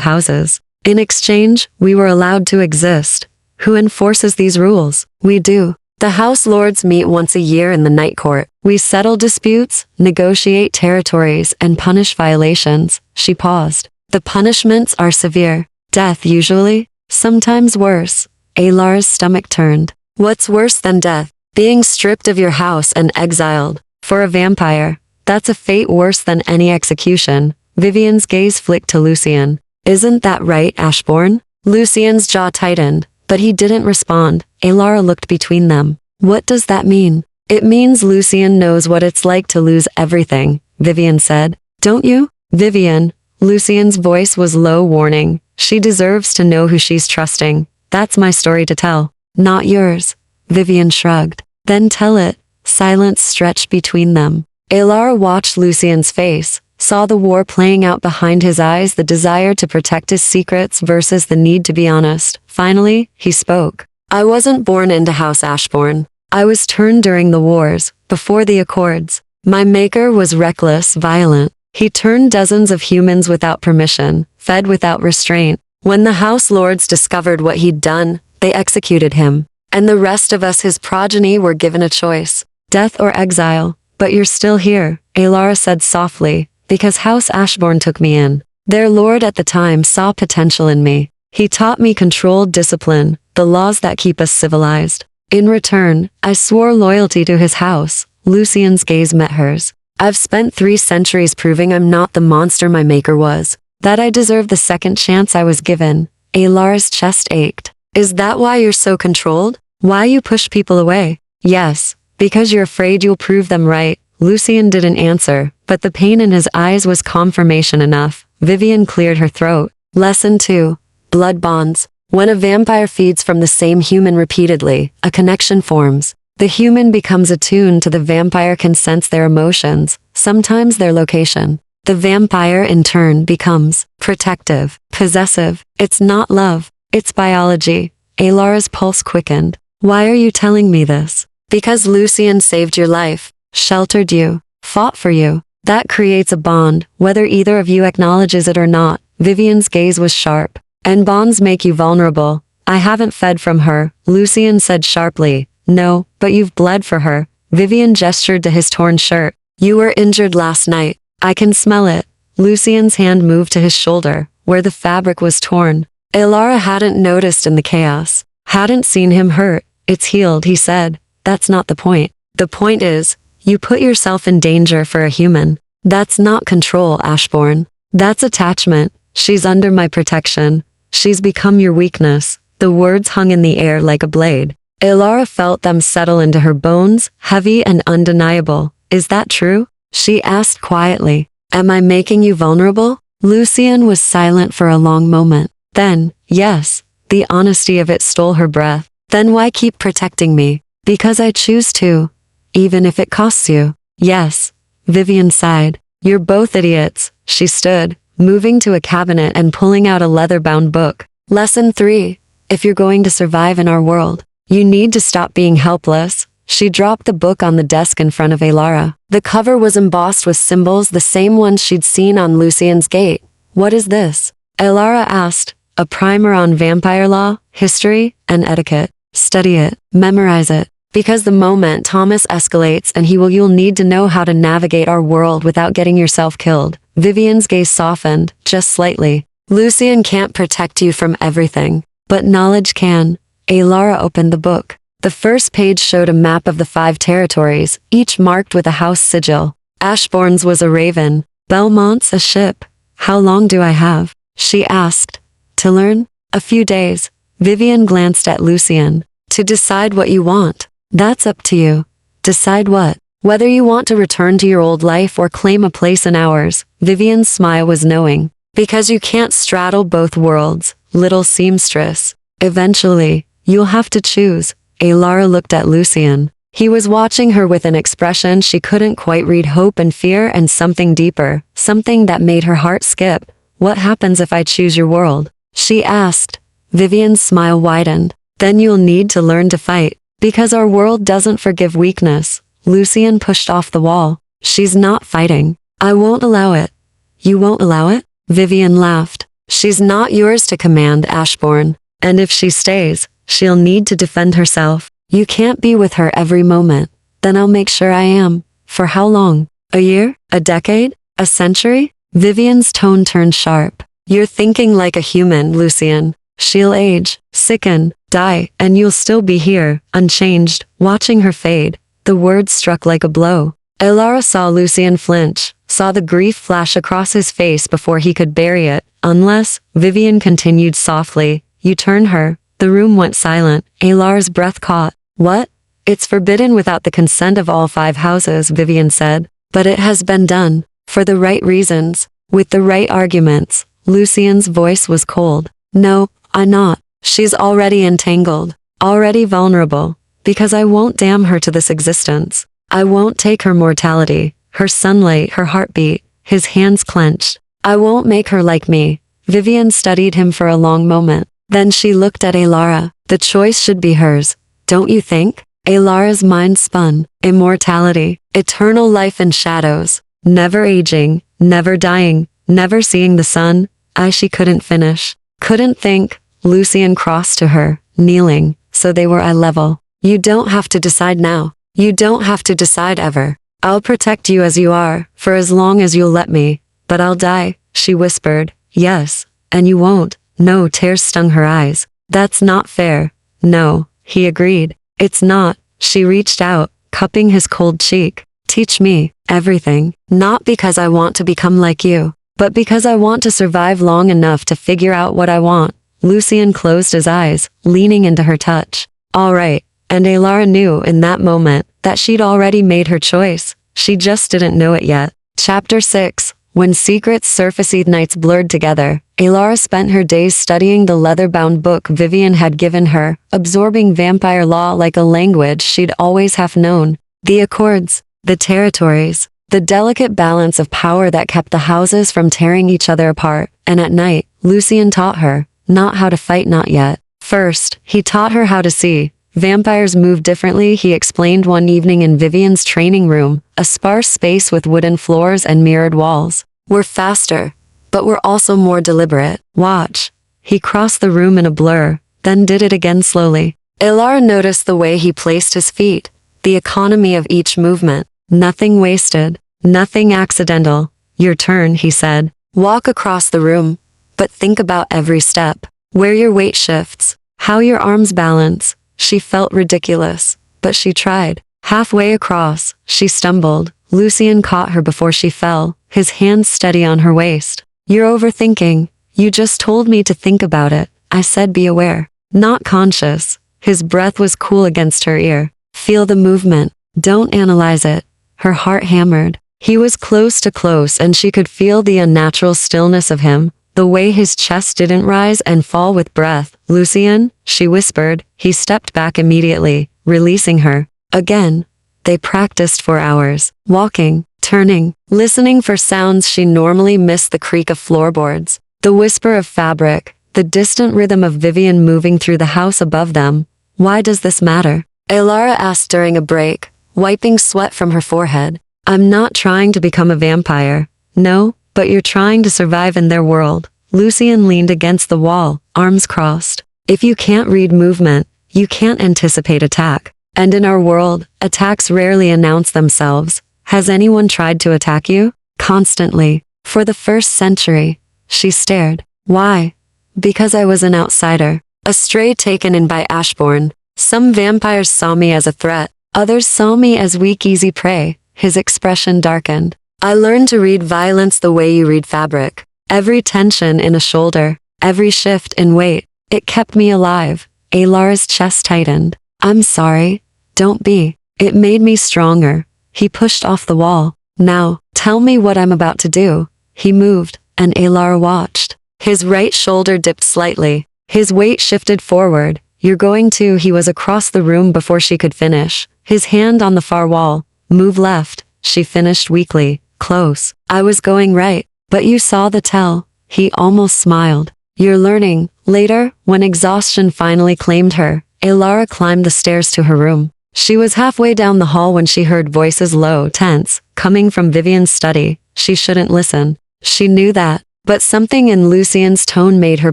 houses. In exchange, we were allowed to exist. Who enforces these rules? We do. The House Lords meet once a year in the Night Court. We settle disputes, negotiate territories, and punish violations. She paused. The punishments are severe. Death usually, sometimes worse. Alara's stomach turned. What's worse than death? Being stripped of your house and exiled. For a vampire, that's a fate worse than any execution. Vivian's gaze flicked to Lucienne. Isn't that right, Ashbourne? Lucienne's jaw tightened, but he didn't respond. Alara looked between them. What does that mean? It means Lucienne knows what it's like to lose everything, Vivian said. Don't you? Vivian. Lucienne's voice was low, warning. She deserves to know who she's trusting. That's my story to tell. Not yours. Vivian shrugged. Then tell it. Silence stretched between them. Alara watched Lucien's face, saw the war playing out behind his eyes, the desire to protect his secrets versus the need to be honest. Finally, he spoke. I wasn't born into House Ashbourne. I was turned during the wars, before the Accords. My maker was reckless, violent. He turned dozens of humans without permission, fed without restraint. When the House Lords discovered what he'd done, they executed him. And the rest of us, his progeny, were given a choice. Death or exile. But you're still here, Alara said softly, because House Ashbourne took me in. Their lord at the time saw potential in me. He taught me controlled discipline, the laws that keep us civilized. In return, I swore loyalty to his house. Lucienne's gaze met hers. I've spent 3 centuries proving I'm not the monster my maker was, that I deserve the second chance I was given. Alara's chest ached. Is that why you're so controlled? Why you push people away? Yes, because you're afraid you'll prove them right. Lucienne didn't answer, but the pain in his eyes was confirmation enough. Vivian cleared her throat. Lesson 2. Blood bonds. When a vampire feeds from the same human repeatedly, a connection forms. The human becomes attuned to the vampire, can sense their emotions, sometimes their location. The vampire in turn becomes protective, possessive. It's not love, it's biology. Alara's pulse quickened. Why are you telling me this? Because Lucienne saved your life, sheltered you, fought for you. That creates a bond, whether either of you acknowledges it or not. Vivian's gaze was sharp. And bonds make you vulnerable. I haven't fed from her, Lucienne said sharply. No, but you've bled for her. Vivian gestured to his torn shirt. You were injured last night. I can smell it. Lucienne's hand moved to his shoulder, where the fabric was torn. Alara hadn't noticed in the chaos, hadn't seen him hurt. It's healed, he said. That's not the point. The point is, you put yourself in danger for a human. That's not control, Ashbourne. That's attachment. She's under my protection. She's become your weakness. The words hung in the air like a blade. Alara felt them settle into her bones, heavy and undeniable. Is that true? She asked quietly. Am I making you vulnerable? Lucienne was silent for a long moment. Then, yes. The honesty of it stole her breath. Then why keep protecting me? Because I choose to. Even if it costs you. Yes. Vivian sighed. You're both idiots. She stood, moving to a cabinet and pulling out a leather-bound book. Lesson 3. If you're going to survive in our world, you need to stop being helpless. She dropped the book on the desk in front of Alara. The cover was embossed with symbols, the same ones she'd seen on Lucienne's gate. What is this? Alara asked. A primer on vampire law, history, and etiquette. Study it. Memorize it. Because the moment Thomas escalates and you'll need to know how to navigate our world without getting yourself killed. Vivian's gaze softened, just slightly. Lucian can't protect you from everything, but knowledge can. Alara opened the book. The first page showed a map of the 5 territories, each marked with a house sigil. Ashbourne's was a raven, Belmont's a ship. How long do I have? She asked. To learn? A few days. Vivian glanced at Lucian. To decide what you want. That's up to you. Decide what? Whether you want to return to your old life or claim a place in ours. Vivian's smile was knowing. Because you can't straddle both worlds, little seamstress. Eventually, you'll have to choose. Alara looked at Lucian. He was watching her with an expression she couldn't quite read, hope and fear and something deeper, something that made her heart skip. What happens if I choose your world? She asked. Vivian's smile widened. Then you'll need to learn to fight. Because our world doesn't forgive weakness. Lucian pushed off the wall. She's not fighting. I won't allow it. You won't allow it? Vivian laughed. She's not yours to command, Ashbourne. And if she stays, she'll need to defend herself. You can't be with her every moment. Then I'll make sure I am. For how long? A year? A decade? A century? Vivian's tone turned sharp. You're thinking like a human, Lucian. She'll age, sicken, die, and you'll still be here, unchanged, watching her fade. The words struck like a blow. Alara saw Lucian flinch, saw the grief flash across his face before he could bury it. Unless, Vivian continued softly, you turn her. The room went silent. Alara's breath caught. What? It's forbidden without the consent of all 5 houses, Vivian said. But it has been done. For the right reasons. With the right arguments. Lucian's voice was cold. No, I'm not. She's already entangled. Already vulnerable. Because I won't damn her to this existence. I won't take her mortality, her sunlight, her heartbeat. His hands clenched. I won't make her like me. Vivian studied him for a long moment. Then she looked at Alara. The choice should be hers. Don't you think? Alara's mind spun. Immortality. Eternal life in shadows. Never aging. Never dying. Never seeing the sun. She couldn't finish. Couldn't think. Lucian crossed to her, kneeling, so they were eye level. You don't have to decide now. You don't have to decide ever. I'll protect you as you are, for as long as you'll let me. But I'll die, she whispered. Yes, and you won't. No, tears stung her eyes. That's not fair. No, he agreed. It's not. She reached out, cupping his cold cheek. Teach me everything. Not because I want to become like you, but because I want to survive long enough to figure out what I want. Lucian closed his eyes, leaning into her touch. All right. And Alara knew in that moment that she'd already made her choice. She just didn't know it yet. Chapter 6. When secrets surfaced, nights blurred together. Alara spent her days studying the leather-bound book Vivian had given her, absorbing vampire law like a language she'd always have known. The accords, the territories, the delicate balance of power that kept the houses from tearing each other apart. And at night, Lucian taught her, not how to fight, not yet. First, he taught her how to see. Vampires move differently, he explained one evening in Vivian's training room, a sparse space with wooden floors and mirrored walls. We're faster, but we're also more deliberate. Watch. He crossed the room in a blur, then did it again slowly. Alara noticed the way he placed his feet, the economy of each movement. Nothing wasted, nothing accidental. Your turn, he said. Walk across the room, but think about every step, where your weight shifts, how your arms balance. She felt ridiculous, but she tried. Halfway across, she stumbled. Lucian caught her before she fell, his hands steady on her waist. You're overthinking. You just told me to think about it. I said be aware, not conscious. His breath was cool against her ear. Feel the movement. Don't analyze it. Her heart hammered. He was close to close and she could feel the unnatural stillness of him. The way his chest didn't rise and fall with breath. Lucian, she whispered. He stepped back immediately, releasing her. Again. They practiced for hours, walking, turning, listening for sounds she normally missed, the creak of floorboards, the whisper of fabric, the distant rhythm of Vivian moving through the house above them. Why does this matter? Alara asked during a break, wiping sweat from her forehead. I'm not trying to become a vampire. No. But you're trying to survive in their world. Lucian leaned against the wall, arms crossed. If you can't read movement, you can't anticipate attack. And in our world, attacks rarely announce themselves. Has anyone tried to attack you? Constantly. For the first century. She stared. Why? Because I was an outsider. A stray taken in by Ashbourne. Some vampires saw me as a threat. Others saw me as weak, easy prey. His expression darkened. I learned to read violence the way you read fabric. Every tension in a shoulder. Every shift in weight. It kept me alive. Alara's chest tightened. I'm sorry. Don't be. It made me stronger. He pushed off the wall. Now, tell me what I'm about to do. He moved, and Alara watched. His right shoulder dipped slightly. His weight shifted forward. You're going to. He was across the room before she could finish. His hand on the far wall. Move left. She finished weakly. Close. I was going right. But you saw the tell. He almost smiled. You're learning. Later, when exhaustion finally claimed her, Alara climbed the stairs to her room. She was halfway down the hall when she heard voices low, tense, coming from Vivian's study. She shouldn't listen. She knew that. But something in Lucien's tone made her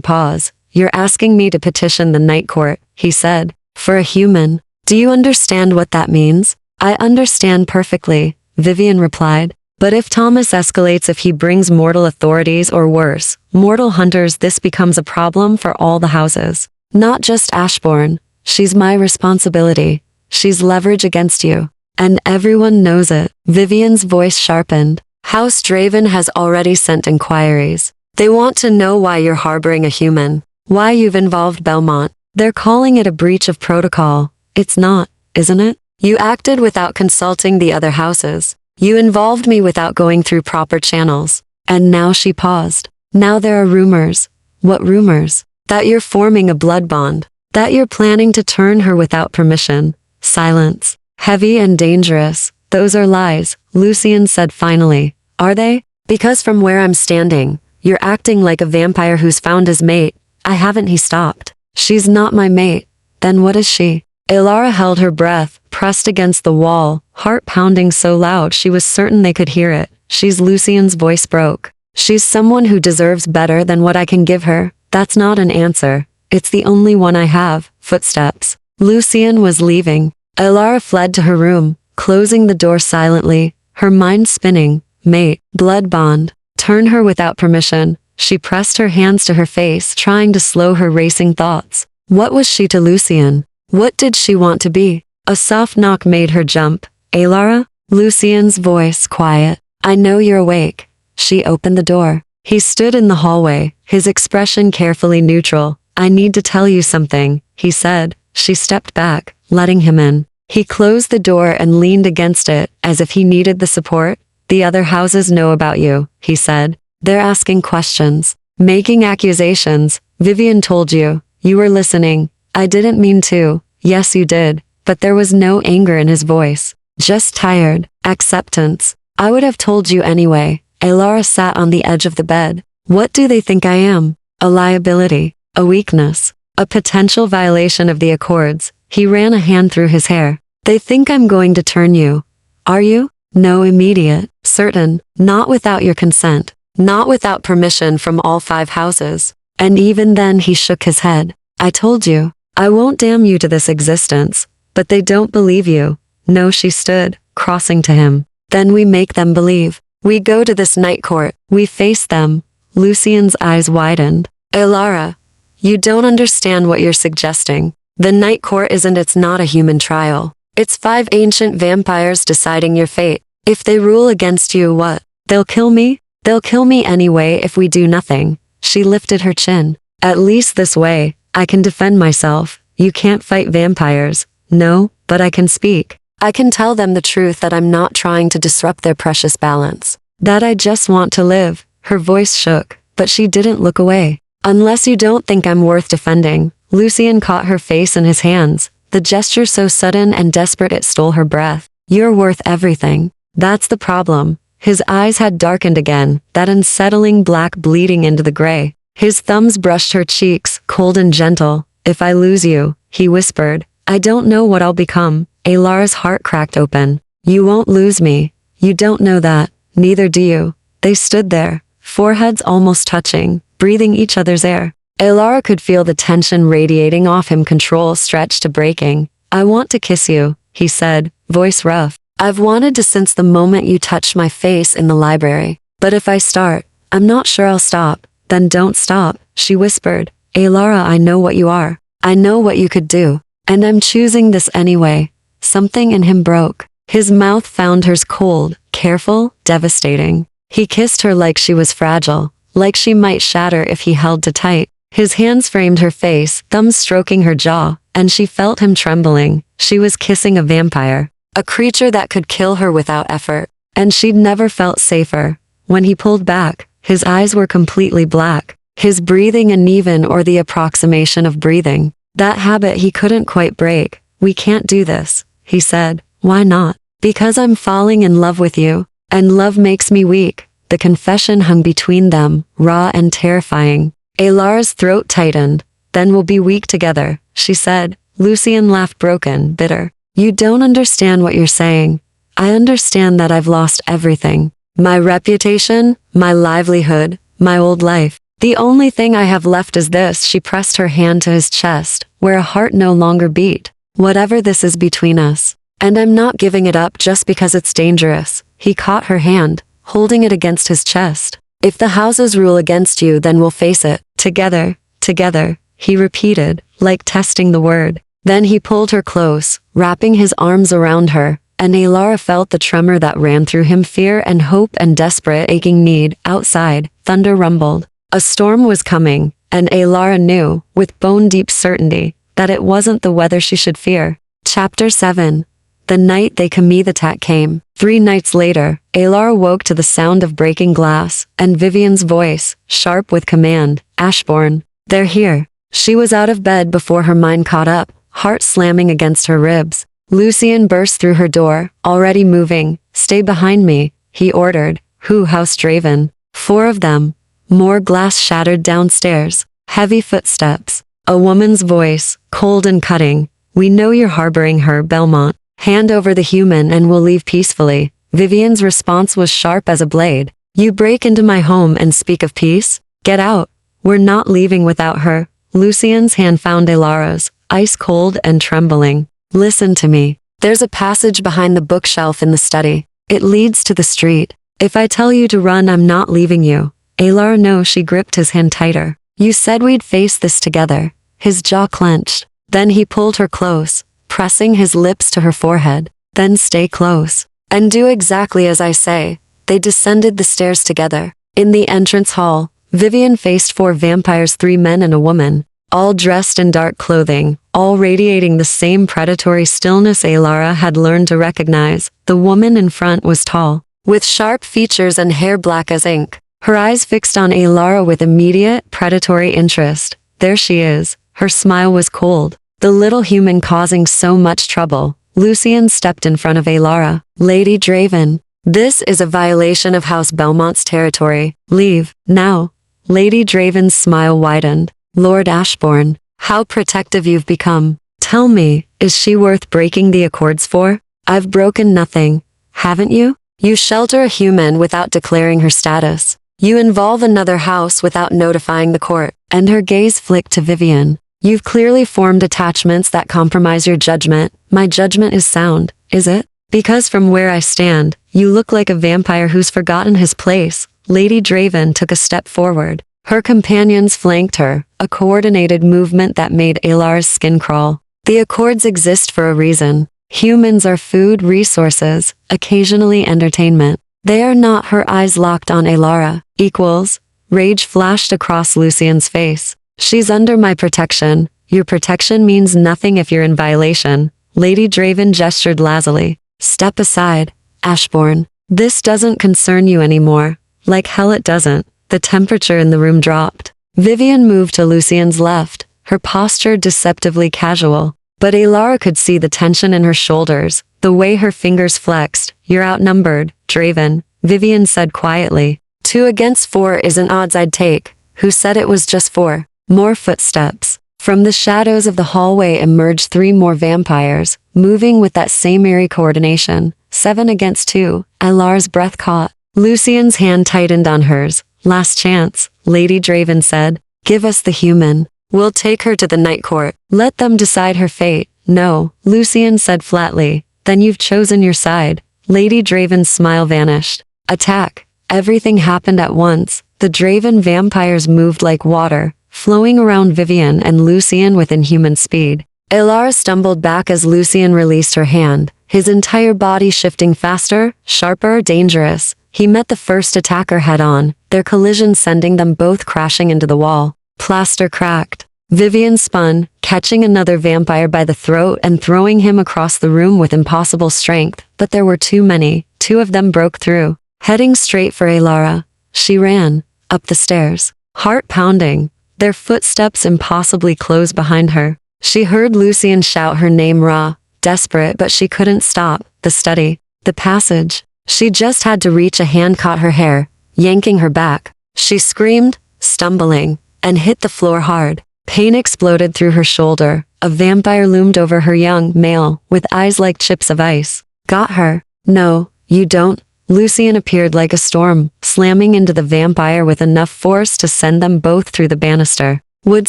pause. You're asking me to petition the Night Court, he said. For a human. Do you understand what that means? I understand perfectly, Vivian replied. But if Thomas escalates, if he brings mortal authorities or worse, mortal hunters, this becomes a problem for all the houses. Not just Ashbourne. She's my responsibility. She's leverage against you. And everyone knows it. Vivian's voice sharpened. House Draven has already sent inquiries. They want to know why you're harboring a human. Why you've involved Belmont. They're calling it a breach of protocol. It's not, isn't it? You acted without consulting the other houses. You involved me without going through proper channels. And now she paused. Now there are rumors. What rumors? That you're forming a blood bond. That you're planning to turn her without permission. Silence. Heavy and dangerous. Those are lies, Lucien said finally. Are they? Because from where I'm standing, you're acting like a vampire who's found his mate. I haven't. He stopped. She's not my mate. Then what is she? Alara held her breath, pressed against the wall, heart pounding so loud she was certain they could hear it. She's Lucien's voice broke. She's someone who deserves better than what I can give her. That's not an answer. It's the only one I have. Footsteps. Lucien was leaving. Alara fled to her room, closing the door silently, her mind spinning. Mate, blood bond, turn her without permission. She pressed her hands to her face, trying to slow her racing thoughts. What was she to Lucien? What did she want to be? A soft knock made her jump. Alara? Lucien's voice quiet. I know you're awake. She opened the door. He stood in the hallway, his expression carefully neutral. I need to tell you something, he said. She stepped back, letting him in. He closed the door and leaned against it, as if he needed the support. The other houses know about you, he said. They're asking questions, making accusations. Vivian told you. You were listening. I didn't mean to. Yes, you did. But there was no anger in his voice. Just tired. Acceptance. I would have told you anyway. Alara sat on the edge of the bed. What do they think I am? A liability. A weakness. A potential violation of the accords. He ran a hand through his hair. They think I'm going to turn you. Are you? No, immediate. Certain. Not without your consent. Not without permission from all 5 houses. And even then he shook his head. I told you. I won't damn you to this existence. But they don't believe you. No, she stood, crossing to him. Then we make them believe. We go to this night court. We face them. Lucien's eyes widened. Alara, you don't understand what you're suggesting. The night court isn't. It's not a human trial. It's 5 ancient vampires deciding your fate. If they rule against you, what? They'll kill me? They'll kill me anyway if we do nothing. She lifted her chin. At least this way, I can defend myself. You can't fight vampires. No, but I can speak. I can tell them the truth, that I'm not trying to disrupt their precious balance. That I just want to live. Her voice shook, but she didn't look away. Unless you don't think I'm worth defending. Lucien caught her face in his hands, the gesture so sudden and desperate it stole her breath. You're worth everything. That's the problem. His eyes had darkened again, that unsettling black bleeding into the gray. His thumbs brushed her cheeks, cold and gentle. If I lose you, he whispered, I don't know what I'll become. Alara's heart cracked open. You won't lose me. You don't know that. Neither do you. They stood there, foreheads almost touching, breathing each other's air. Alara could feel the tension radiating off him, control stretched to breaking. I want to kiss you, he said, voice rough. I've wanted to since the moment you touched my face in the library. But if I start, I'm not sure I'll stop. Then don't stop, she whispered. Alara, I know what you are. I know what you could do. And I'm choosing this anyway. Something in him broke. His mouth found hers cold, careful, devastating. He kissed her like she was fragile, like she might shatter if he held too tight. His hands framed her face, thumbs stroking her jaw, and she felt him trembling. She was kissing a vampire, a creature that could kill her without effort. And she'd never felt safer. When he pulled back, his eyes were completely black, his breathing uneven or the approximation of breathing. That habit he couldn't quite break. We can't do this, he said. Why not? Because I'm falling in love with you, and love makes me weak. The confession hung between them, raw and terrifying. Alara's throat tightened. Then we'll be weak together, she said. Lucian laughed broken, bitter. You don't understand what you're saying. I understand that I've lost everything. My reputation, my livelihood, my old life. The only thing I have left is this. She pressed her hand to his chest, where a heart no longer beat. Whatever this is between us. And I'm not giving it up just because it's dangerous. He caught her hand, holding it against his chest. If the houses rule against you, then we'll face it. Together, together, he repeated, like testing the word. Then he pulled her close, wrapping his arms around her, and Alara felt the tremor that ran through him, fear and hope and desperate aching need. Outside, thunder rumbled. A storm was coming, and Alara knew, with bone-deep certainty, that it wasn't the weather she should fear. Chapter 7. The night the attack came. 3 nights later, Alara woke to the sound of breaking glass, and Vivian's voice, sharp with command. Ashbourne. They're here. She was out of bed before her mind caught up, heart slamming against her ribs. Lucian burst through her door, already moving. Stay behind me, he ordered. Who? House Draven. 4 of them. More glass shattered downstairs. Heavy footsteps. A woman's voice, cold and cutting. We know you're harboring her, Belmont. Hand over the human and we'll leave peacefully. Vivian's response was sharp as a blade. You break into my home and speak of peace? Get out. We're not leaving without her. Lucian's hand found Alara's, ice cold and trembling. Listen to me. There's a passage behind the bookshelf in the study. It leads to the street. If I tell you to run, I'm not leaving you. Alara, no, she gripped his hand tighter. You said we'd face this together. His jaw clenched. Then he pulled her close, pressing his lips to her forehead. Then stay close. And do exactly as I say. They descended the stairs together. In the entrance hall, Vivian faced 4 vampires, 3 men and a woman, all dressed in dark clothing, all radiating the same predatory stillness Alara had learned to recognize. The woman in front was tall, with sharp features and hair black as ink. Her eyes fixed on Alara with immediate, predatory interest. There she is. Her smile was cold. The little human causing so much trouble. Lucian stepped in front of Alara. Lady Draven. This is a violation of House Belmont's territory. Leave, now. Lady Draven's smile widened. Lord Ashbourne, how protective you've become. Tell me, is she worth breaking the accords for? I've broken nothing. Haven't you? You shelter a human without declaring her status. You involve another house without notifying the court. And her gaze flicked to Vivian. You've clearly formed attachments that compromise your judgment. My judgment is sound, is it? Because from where I stand, you look like a vampire who's forgotten his place. Lady Draven took a step forward. Her companions flanked her, a coordinated movement that made Alara's skin crawl. The accords exist for a reason. Humans are food, resources, occasionally entertainment. They are not. Her eyes locked on Alara. Equals. Rage flashed across Lucian's face. She's under my protection. Your protection means nothing if you're in violation. Lady Draven gestured lazily. Step aside, Ashbourne. This doesn't concern you anymore. Like hell it doesn't. The temperature in the room dropped. Vivian moved to Lucian's left, her posture deceptively casual. But Alara could see the tension in her shoulders, the way her fingers flexed. You're outnumbered, Draven, Vivian said quietly. 2 against 4 isn't odds I'd take. Who said it was just 4? More footsteps. From the shadows of the hallway emerged 3 more vampires, moving with that same eerie coordination. 7 against 2, Alara's breath caught. Lucian's hand tightened on hers. Last chance, Lady Draven said. Give us the human. We'll take her to the night court. Let them decide her fate. No, Lucian said flatly. Then you've chosen your side. Lady Draven's smile vanished. Attack. Everything happened at once. The Draven vampires moved like water, flowing around Vivian and Lucian with inhuman speed. Elara stumbled back as Lucian released her hand, his entire body shifting faster, sharper, dangerous. He met the first attacker head-on, their collision sending them both crashing into the wall. Plaster cracked. Vivian spun, catching another vampire by the throat and throwing him across the room with impossible strength, but there were too many. 2 of them broke through. Heading straight for Elara, she ran, up the stairs, heart pounding, their footsteps impossibly close behind her. She heard Lucian shout her name raw, desperate, but she couldn't stop. The study, the passage. She just had to reach. A hand caught her hair, yanking her back. She screamed, stumbling, and hit the floor hard. Pain exploded through her shoulder. A vampire loomed over her, young male, with eyes like chips of ice. Got her? No, you don't. Lucian appeared like a storm, slamming into the vampire with enough force to send them both through the banister. Wood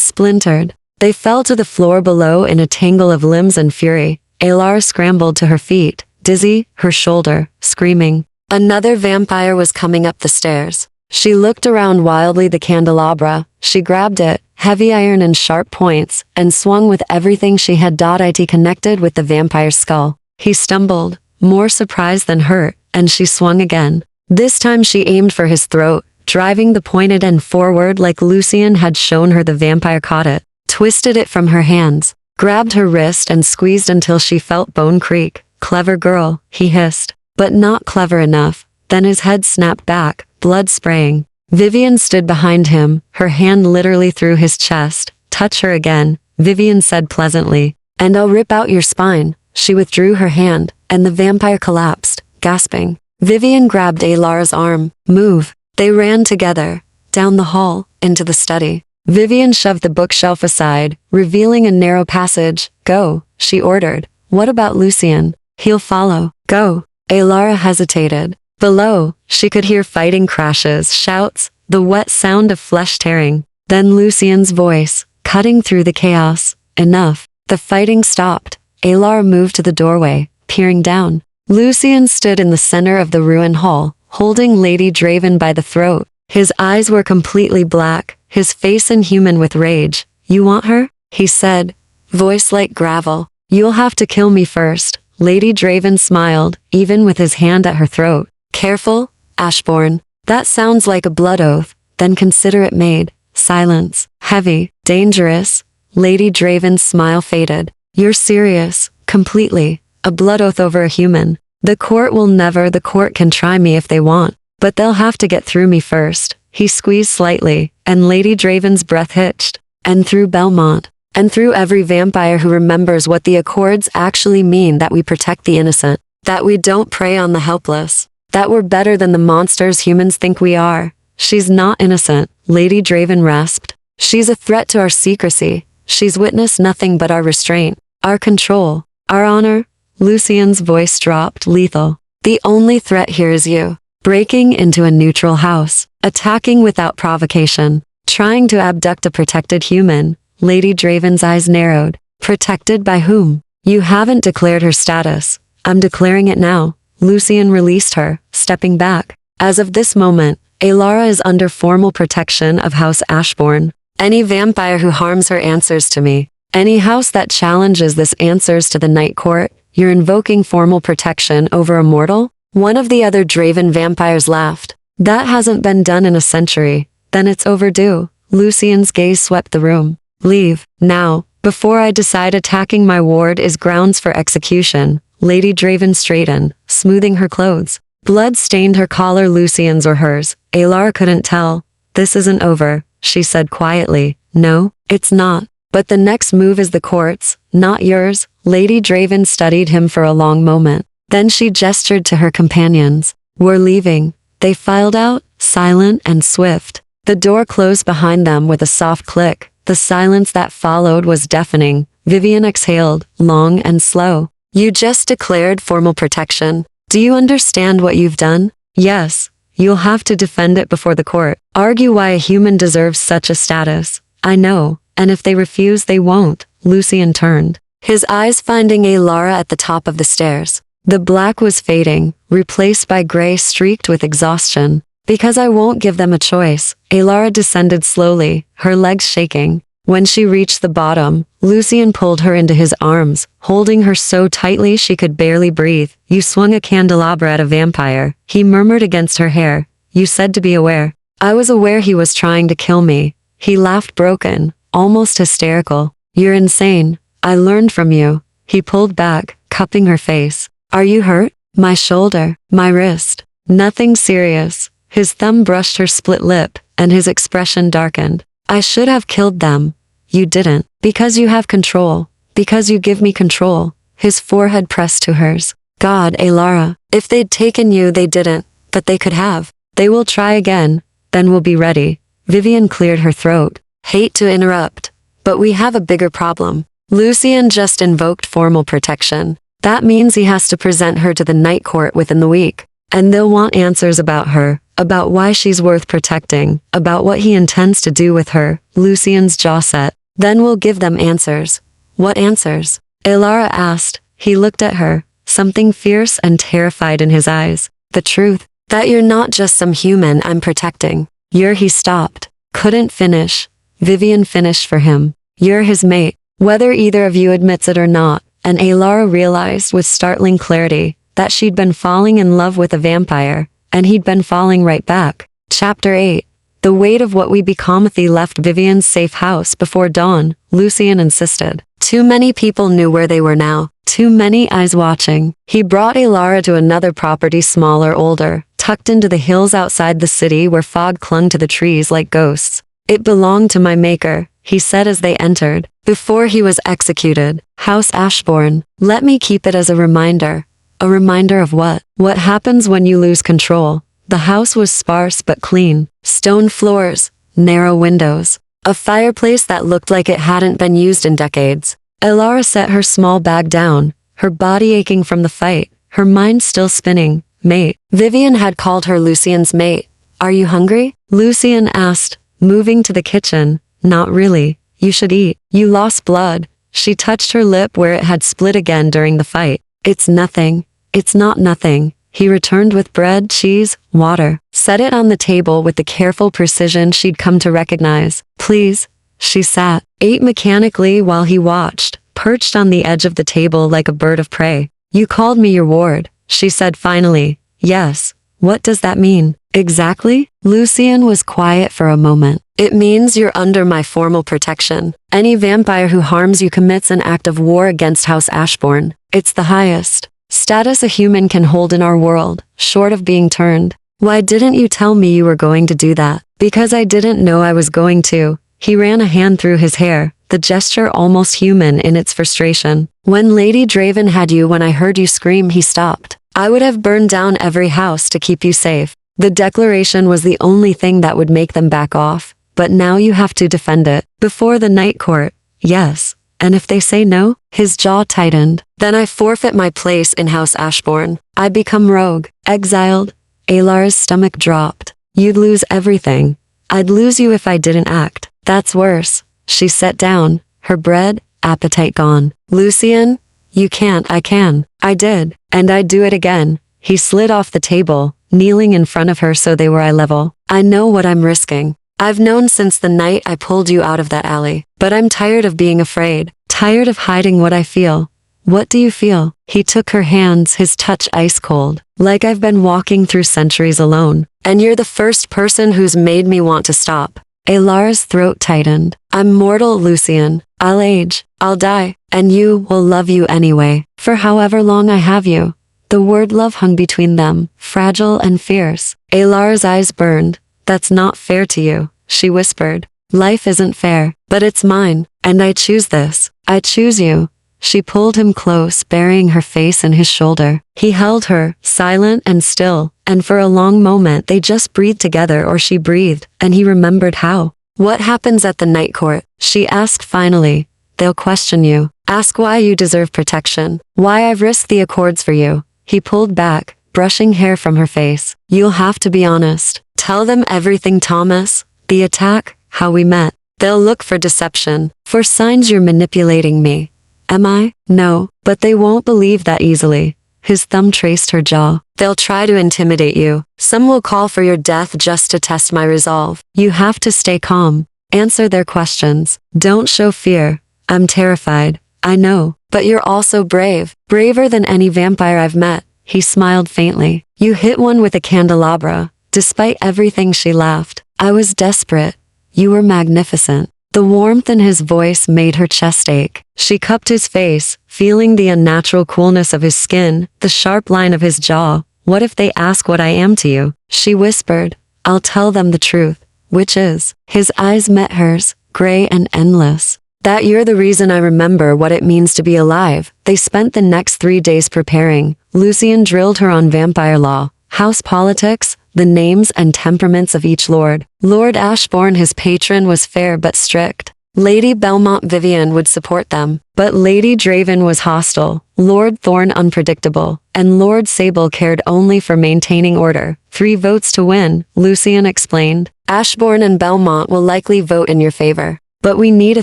splintered. They fell to the floor below in a tangle of limbs and fury. Elara scrambled to her feet, dizzy, her shoulder, screaming. Another vampire was coming up the stairs. She looked around wildly. The candelabra. She grabbed it, heavy iron and sharp points, and swung with everything she had. It connected with the vampire's skull. He stumbled, more surprised than hurt, and she swung again. This time she aimed for his throat, driving the pointed end forward like Lucian had shown her. The vampire caught it, twisted it from her hands, grabbed her wrist and squeezed until she felt bone creak. Clever girl, he hissed, but not clever enough. Then his head snapped back, blood spraying. Vivian stood behind him, her hand literally through his chest. Touch her again, Vivian said pleasantly, and I'll rip out your spine. She withdrew her hand, and the vampire collapsed, gasping. Vivian grabbed Elara's arm. Move. They ran together, down the hall, into the study. Vivian shoved the bookshelf aside, revealing a narrow passage. Go, she ordered. What about Lucian? He'll follow. Go. Elara hesitated. Below, she could hear fighting crashes, shouts, the wet sound of flesh tearing. Then Lucian's voice, cutting through the chaos. Enough. The fighting stopped. Elara moved to the doorway, peering down. Lucian stood in the center of the ruined hall, holding Lady Draven by the throat. His eyes were completely black, his face inhuman with rage. You want her? He said, voice like gravel. You'll have to kill me first. Lady Draven smiled, even with his hand at her throat. Careful, Ashbourne. That sounds like a blood oath. Then consider it made. Silence. Heavy. Dangerous. Lady Draven's smile faded. You're serious. Completely. A blood oath over a human. The court will never. The court can try me if they want, but they'll have to get through me first. He squeezed slightly, and Lady Draven's breath hitched. And through Belmont. And through every vampire who remembers what the accords actually mean, that we protect the innocent, that we don't prey on the helpless, that we're better than the monsters humans think we are. She's not innocent, Lady Draven rasped. She's a threat to our secrecy. She's witnessed nothing but our restraint, our control, our honor. Lucian's voice dropped, lethal. The only threat here is you. Breaking into a neutral house, attacking without provocation, trying to abduct a protected human. Lady Draven's eyes narrowed. Protected by whom? You haven't declared her status. I'm declaring it now. Lucian released her, stepping back. As of this moment, Elara is under formal protection of House Ashbourne. Any vampire who harms her answers to me. Any house that challenges this answers to the Night Court. You're invoking formal protection over a mortal? One of the other Draven vampires laughed. That hasn't been done in a century. Then it's overdue. Lucian's gaze swept the room. Leave, now, before I decide attacking my ward is grounds for execution. Lady Draven straightened, smoothing her clothes. Blood stained her collar. Lucian's or hers. Elara couldn't tell. This isn't over, she said quietly. No, it's not. But the next move is the court's, not yours. Lady Draven studied him for a long moment. Then she gestured to her companions. We're leaving. They filed out, silent and swift. The door closed behind them with a soft click. The silence that followed was deafening. Vivian exhaled, long and slow. You just declared formal protection. Do you understand what you've done? Yes. You'll have to defend it before the court. Argue why a human deserves such a status. I know. And if they refuse, they won't. Lucian turned. his eyes finding Alara at the top of the stairs. The black was fading, replaced by gray streaked with exhaustion. Because I won't give them a choice, Alara descended slowly, her legs shaking. When she reached the bottom, Lucian pulled her into his arms, holding her so tightly she could barely breathe. You swung a candelabra at a vampire, he murmured against her hair. You said to be aware. I was aware he was trying to kill me. He laughed broken, almost hysterical. You're insane. I learned from you. He pulled back, cupping her face. Are you hurt? My shoulder, my wrist. Nothing serious. His thumb brushed her split lip, and his expression darkened. I should have killed them. You didn't. Because you have control. Because you give me control. His forehead pressed to hers. God, Alara, if they'd taken you they didn't, but they could have. They will try again, then we'll be ready. Vivian cleared her throat. Hate to interrupt, but we have a bigger problem. Lucian just invoked formal protection. That means he has to present her to the night court within the week. And they'll want answers about her, about why she's worth protecting, about what he intends to do with her. Lucian's jaw set. Then we'll give them answers. What answers? Alara asked. He looked at her, something fierce and terrified in his eyes. The truth. That you're not just some human I'm protecting. He stopped. Couldn't finish. Vivian finished for him. You're his mate. Whether either of you admits it or not, and Alara realized with startling clarity that she'd been falling in love with a vampire, and he'd been falling right back. Chapter 8. The weight of what we become. They left Vivian's safe house before dawn, Lucian insisted. Too many people knew where they were now. Too many eyes watching. He brought Alara to another property smaller, older, tucked into the hills outside the city where fog clung to the trees like ghosts. It belonged to my maker, he said as they entered, before he was executed. House Ashbourne. Let me keep it as a reminder. A reminder of what? What happens when you lose control. The house was sparse but clean. Stone floors, narrow windows, a fireplace that looked like it hadn't been used in decades. Alara set her small bag down, her body aching from the fight, her mind still spinning. Mate. Vivian had called her Lucian's mate. Are you hungry? Lucian asked, moving to the kitchen. Not really. You should eat. You lost blood. She touched her lip where it had split again during the fight. It's nothing. It's not nothing. He returned with bread, cheese, water. Set it on the table with the careful precision she'd come to recognize. Please. She sat, ate mechanically while he watched, perched on the edge of the table like a bird of prey. You called me your ward, she said finally. Yes. What does that mean? Exactly? Lucian was quiet for a moment. It means you're under my formal protection. Any vampire who harms you commits an act of war against House Ashbourne. It's the highest status a human can hold in our world, short of being turned. Why didn't you tell me you were going to do that? Because I didn't know I was going to. He ran a hand through his hair, the gesture almost human in its frustration. When Lady Draven had you when I heard you scream, he stopped. I would have burned down every house to keep you safe. The declaration was the only thing that would make them back off. But now you have to defend it. Before the night court. Yes. And if they say no? His jaw tightened. Then I forfeit my place in House Ashbourne. I become rogue. Exiled. Alara's stomach dropped. You'd lose everything. I'd lose you if I didn't act. That's worse. She sat down. Her bread, appetite gone. Lucian? You can't. I can. I did. And I'd do it again. He slid off the table, kneeling in front of her so they were eye level. I know what I'm risking. I've known since the night I pulled you out of that alley. But I'm tired of being afraid. Tired of hiding what I feel. What do you feel? He took her hands, his touch ice cold. Like I've been walking through centuries alone. And you're the first person who's made me want to stop. Alara's throat tightened. I'm mortal, Lucian. I'll age. I'll die. And you will love you anyway. For however long I have you. The word love hung between them, fragile and fierce. Alara's eyes burned. That's not fair to you, she whispered. Life isn't fair, but it's mine, and I choose this. I choose you. She pulled him close, burying her face in his shoulder. He held her, silent and still, and for a long moment they just breathed together, or she breathed, and he remembered how. What happens at the night court? She asked finally. They'll question you. Ask why you deserve protection. Why I've risked the accords for you. He pulled back, brushing hair from her face. You'll have to be honest. Tell them everything, Thomas. The attack, how we met. They'll look for deception, for signs you're manipulating me. Am I? No, but they won't believe that easily. His thumb traced her jaw. They'll try to intimidate you. Some will call for your death just to test my resolve. You have to stay calm. Answer their questions. Don't show fear. I'm terrified. I know. But you're also brave. Braver than any vampire I've met. He smiled faintly. You hit one with a candelabra. Despite everything, she laughed. I was desperate. You were magnificent. The warmth in his voice made her chest ache. She cupped his face, feeling the unnatural coolness of his skin, the sharp line of his jaw. What if they ask what I am to you? She whispered. I'll tell them the truth. Which is? His eyes met hers, gray and endless. That you're the reason I remember what it means to be alive. They spent the next 3 days preparing. Lucian drilled her on vampire law, house politics, the names and temperaments of each lord. Lord Ashbourne, his patron, was fair but strict. Lady Belmont Vivian would support them, but Lady Draven was hostile, Lord Thorne unpredictable, and Lord Sable cared only for maintaining order. 3 votes to win, Lucian explained. Ashbourne and Belmont will likely vote in your favor. But we need a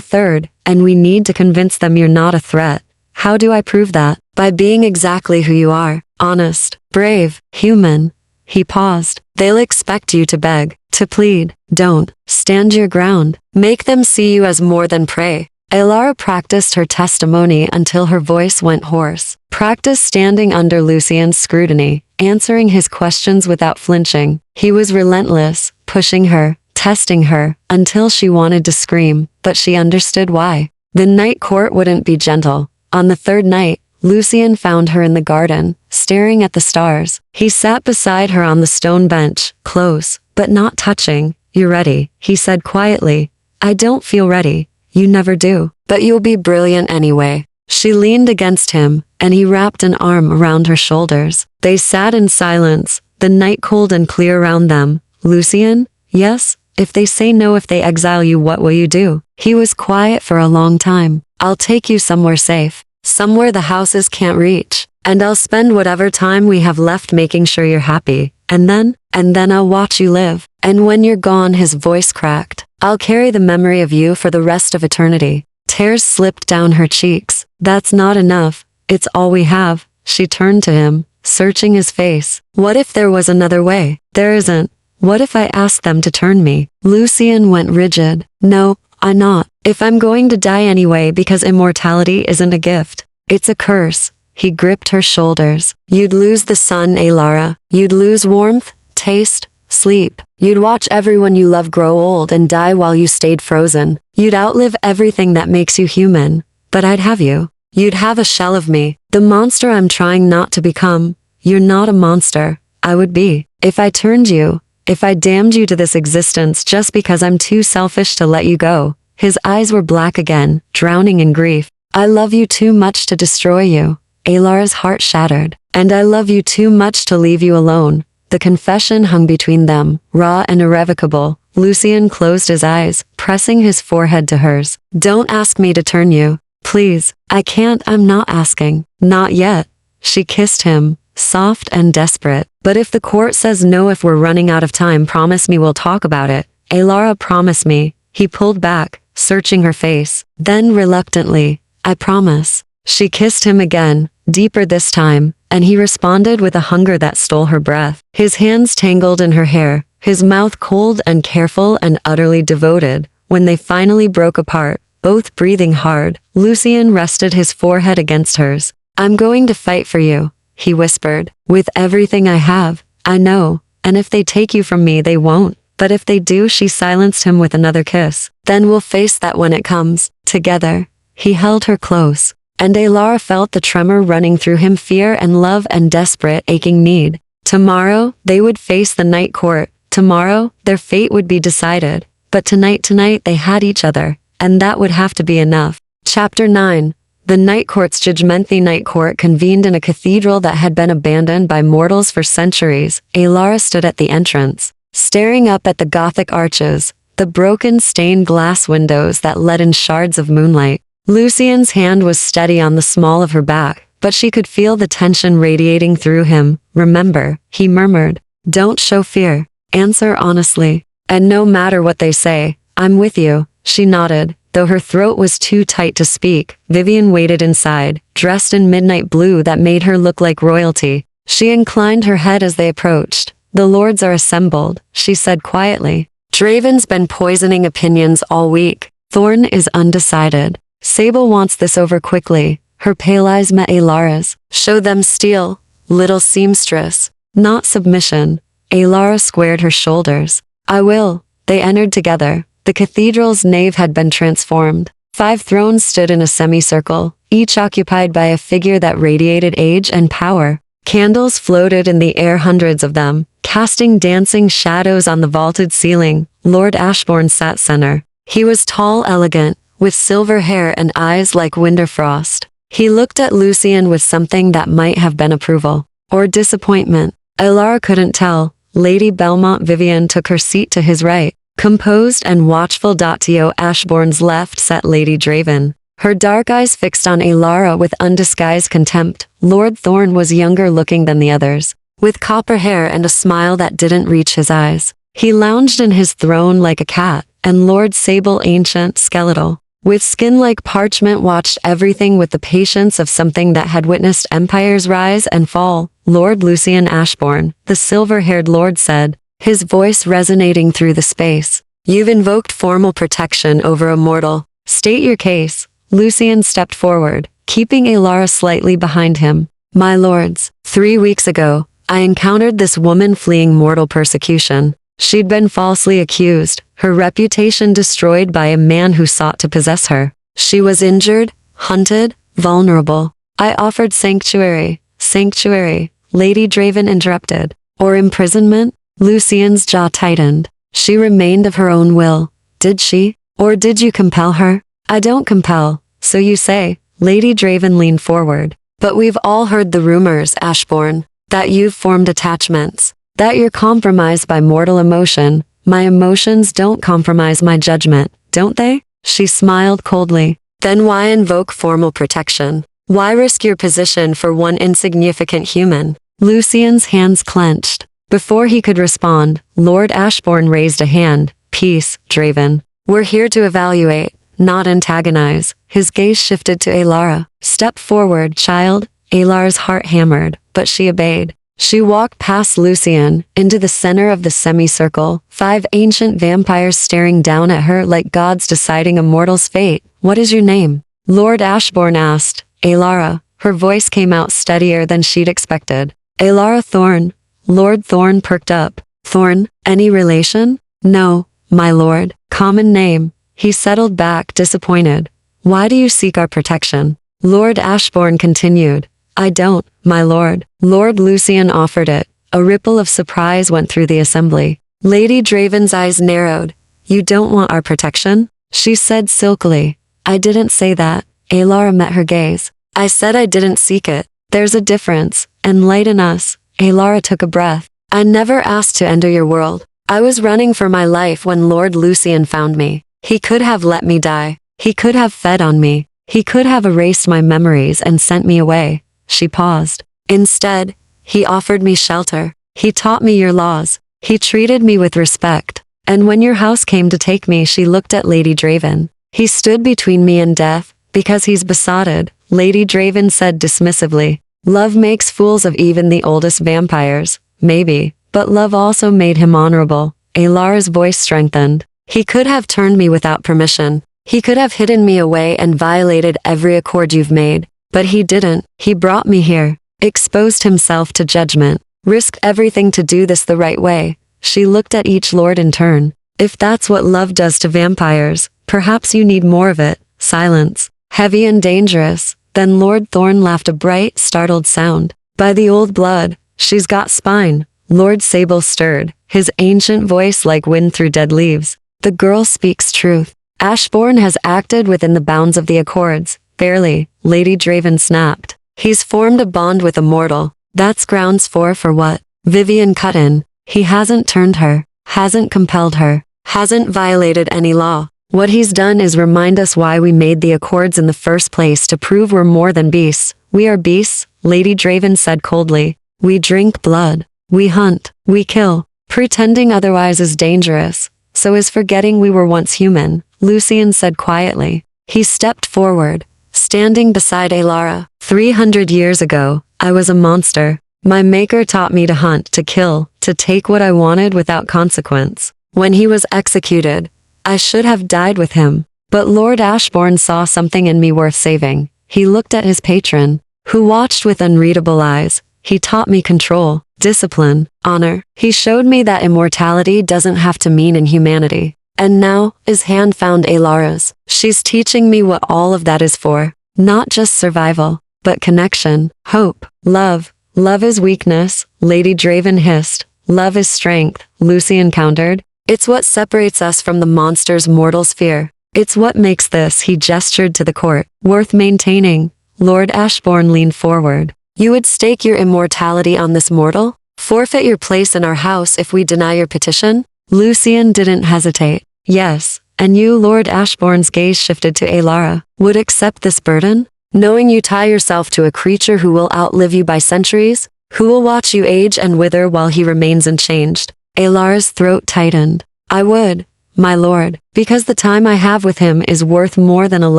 third, and we need to convince them you're not a threat. How do I prove that? By being exactly who you are, honest, brave, human. He paused. They'll expect you to beg, to plead. Don't. Stand your ground. Make them see you as more than prey. Elara practiced her testimony until her voice went hoarse. Practice standing under Lucian's scrutiny, answering his questions without flinching. He was relentless, pushing her, testing her, until she wanted to scream, but she understood why. The night court wouldn't be gentle. On the 3rd night, Lucian found her in the garden, staring at the stars. He sat beside her on the stone bench, close, but not touching. You ready? He said quietly. I don't feel ready. You never do. But you'll be brilliant anyway. She leaned against him, and he wrapped an arm around her shoulders. They sat in silence, the night cold and clear around them. Lucian? Yes? If they say no, if they exile you, what will you do? He was quiet for a long time. I'll take you somewhere safe. Somewhere the houses can't reach. And I'll spend whatever time we have left making sure you're happy. And then I'll watch you live. And when you're gone, his voice cracked. I'll carry the memory of you for the rest of eternity. Tears slipped down her cheeks. That's not enough. It's all we have. She turned to him, searching his face. What if there was another way? There isn't. What if I asked them to turn me? Lucian went rigid. No, I'm not. If I'm going to die anyway because immortality isn't a gift. It's a curse. He gripped her shoulders. You'd lose the sun, Elara. You'd lose warmth, taste, sleep. You'd watch everyone you love grow old and die while you stayed frozen. You'd outlive everything that makes you human. But I'd have you. You'd have a shell of me. The monster I'm trying not to become. You're not a monster. I would be. If I turned you. If I damned you to this existence just because I'm too selfish to let you go. His eyes were black again, drowning in grief. I love you too much to destroy you. Elara's heart shattered. And I love you too much to leave you alone. The confession hung between them, raw and irrevocable. Lucian closed his eyes, pressing his forehead to hers. Don't ask me to turn you. Please. I can't. I'm not asking. Not yet. She kissed him, soft and desperate. But if the court says no, if we're running out of time, promise me we'll talk about it. Elara, promise me. He pulled back, searching her face. Then reluctantly, I promise. She kissed him again, deeper this time, and he responded with a hunger that stole her breath. His hands tangled in her hair, his mouth cold and careful and utterly devoted. When they finally broke apart, both breathing hard, Lucian rested his forehead against hers. I'm going to fight for you, he whispered. With everything I have. I know. And if they take you from me, they won't. But if they do, she silenced him with another kiss. Then we'll face that when it comes. Together. He held her close. And Elara felt the tremor running through him, fear and love and desperate, aching need. Tomorrow, they would face the night court. Tomorrow, their fate would be decided. But tonight they had each other. And that would have to be enough. Chapter 9. The Night Court's judgment. The Night Court convened in a cathedral that had been abandoned by mortals for centuries. Elara stood at the entrance, staring up at the Gothic arches, the broken stained glass windows that let in shards of moonlight. Lucian's hand was steady on the small of her back, but she could feel the tension radiating through him. Remember, he murmured. Don't show fear. Answer honestly. And no matter what they say, I'm with you. She nodded, Though her throat was too tight to speak, Vivian waited inside, dressed in midnight blue that made her look like royalty. She inclined her head as they approached. "The lords are assembled," she said quietly. "Draven's been poisoning opinions all week. Thorn is undecided. Sable wants this over quickly." Her pale eyes met Alara's. "Show them steel, little seamstress, not submission." Alara squared her shoulders. "I will." They entered together. The cathedral's nave had been transformed. 5 thrones stood in a semicircle, each occupied by a figure that radiated age and power. Candles floated in the air, hundreds of them, casting dancing shadows on the vaulted ceiling. Lord Ashbourne sat center. He was tall, elegant, with silver hair and eyes like winter frost. He looked at Lucian with something that might have been approval or disappointment. Alara couldn't tell. Lady Belmont Vivian took her seat to his right. Composed and watchful. To Ashbourne's left sat Lady Draven, her dark eyes fixed on Alara with undisguised contempt. Lord Thorn was younger looking than the others, with copper hair and a smile that didn't reach his eyes. He lounged in his throne like a cat, and Lord Sable, ancient, skeletal, with skin like parchment, watched everything with the patience of something that had witnessed empires rise and fall. "Lord Lucian Ashbourne," the silver-haired lord said, his voice resonating through the space. "You've invoked formal protection over a mortal. State your case." Lucian stepped forward, keeping Alara slightly behind him. "My lords, 3 weeks ago, I encountered this woman fleeing mortal persecution. She'd been falsely accused, her reputation destroyed by a man who sought to possess her. She was injured, hunted, vulnerable. I offered sanctuary." "Sanctuary," Lady Draven interrupted. "Or imprisonment?" Lucian's jaw tightened. "She remained of her own will, did she? Or did you compel her?" "I don't compel, so you say." Lady Draven leaned forward. "But we've all heard the rumors, Ashbourne, that you've formed attachments, that you're compromised by mortal emotion. My emotions don't compromise my judgment, don't they?" She smiled coldly. "Then why invoke formal protection? Why risk your position for one insignificant human?" Lucian's hands clenched. Before he could respond, Lord Ashbourne raised a hand. "Peace, Draven. We're here to evaluate, not antagonize." His gaze shifted to Alara. "Step forward, child." Alara's heart hammered, but she obeyed. She walked past Lucian, into the center of the semicircle, 5 ancient vampires staring down at her like gods deciding a mortal's fate. "What is your name?" Lord Ashbourne asked. "Alara." Her voice came out steadier than she'd expected. "Alara Thorn." Lord Thorn perked up. "Thorn, any relation?" "No, my lord." "Common name." He settled back, disappointed. "Why do you seek our protection?" Lord Ashbourne continued. "I don't, my lord." Lord Lucian offered it. A ripple of surprise went through the assembly. Lady Draven's eyes narrowed. "You don't want our protection?" She said silkily. "I didn't say that." Alara met her gaze. "I said I didn't seek it. There's a difference. Enlighten us." Alara took a breath. "I never asked to enter your world. I was running for my life when Lord Lucian found me. He could have let me die. He could have fed on me. He could have erased my memories and sent me away." She paused. "Instead, he offered me shelter. He taught me your laws. He treated me with respect. And when your house came to take me," she looked at Lady Draven, "he stood between me and death, because he's besotted." Lady Draven said dismissively. "Love makes fools of even the oldest vampires. Maybe, but love also made him honorable." Alara's voice strengthened. "He could have turned me without permission. He could have hidden me away and violated every accord you've made. But he didn't. He brought me here, exposed himself to judgment, risked everything to do this the right way." She looked at each lord in turn. "If that's what love does to vampires, perhaps you need more of it." Silence. "Heavy and dangerous." Then Lord Thorn laughed, a bright, startled sound. "By the old blood, she's got spine." Lord Sable stirred, his ancient voice like wind through dead leaves. "The girl speaks truth. Ashbourne has acted within the bounds of the accords." "Barely," Lady Draven snapped. "He's formed a bond with a mortal. That's grounds for what?" Vivian cut in. "He hasn't turned her, hasn't compelled her, hasn't violated any law. What he's done is remind us why we made the accords in the first place, to prove we're more than beasts." "We are beasts," Lady Draven said coldly. "We drink blood. We hunt. We kill. Pretending otherwise is dangerous. So is forgetting we were once human." Lucian said quietly. He stepped forward, standing beside Alara. 300 years ago, I was a monster. My maker taught me to hunt, to kill, to take what I wanted without consequence. When he was executed, I should have died with him. But Lord Ashbourne saw something in me worth saving. He looked at his patron, who watched with unreadable eyes. He taught me control, discipline, honor. He showed me that immortality doesn't have to mean inhumanity. And now, his hand found Alara's. She's teaching me what all of that is for. Not just survival, but connection, hope, love. Love is weakness, Lady Draven hissed. Love is strength, Lucian countered. It's what separates us from the monsters mortals fear. It's what makes this, he gestured to the court, worth maintaining. Lord Ashbourne leaned forward. You would stake your immortality on this mortal? Forfeit your place in our house if we deny your petition? Lucian didn't hesitate. Yes, and you, Lord Ashbourne's gaze shifted to Alara, would accept this burden? Knowing you tie yourself to a creature who will outlive you by centuries? Who will watch you age and wither while he remains unchanged? Alara's throat tightened. I would, my lord, because the time I have with him is worth more than a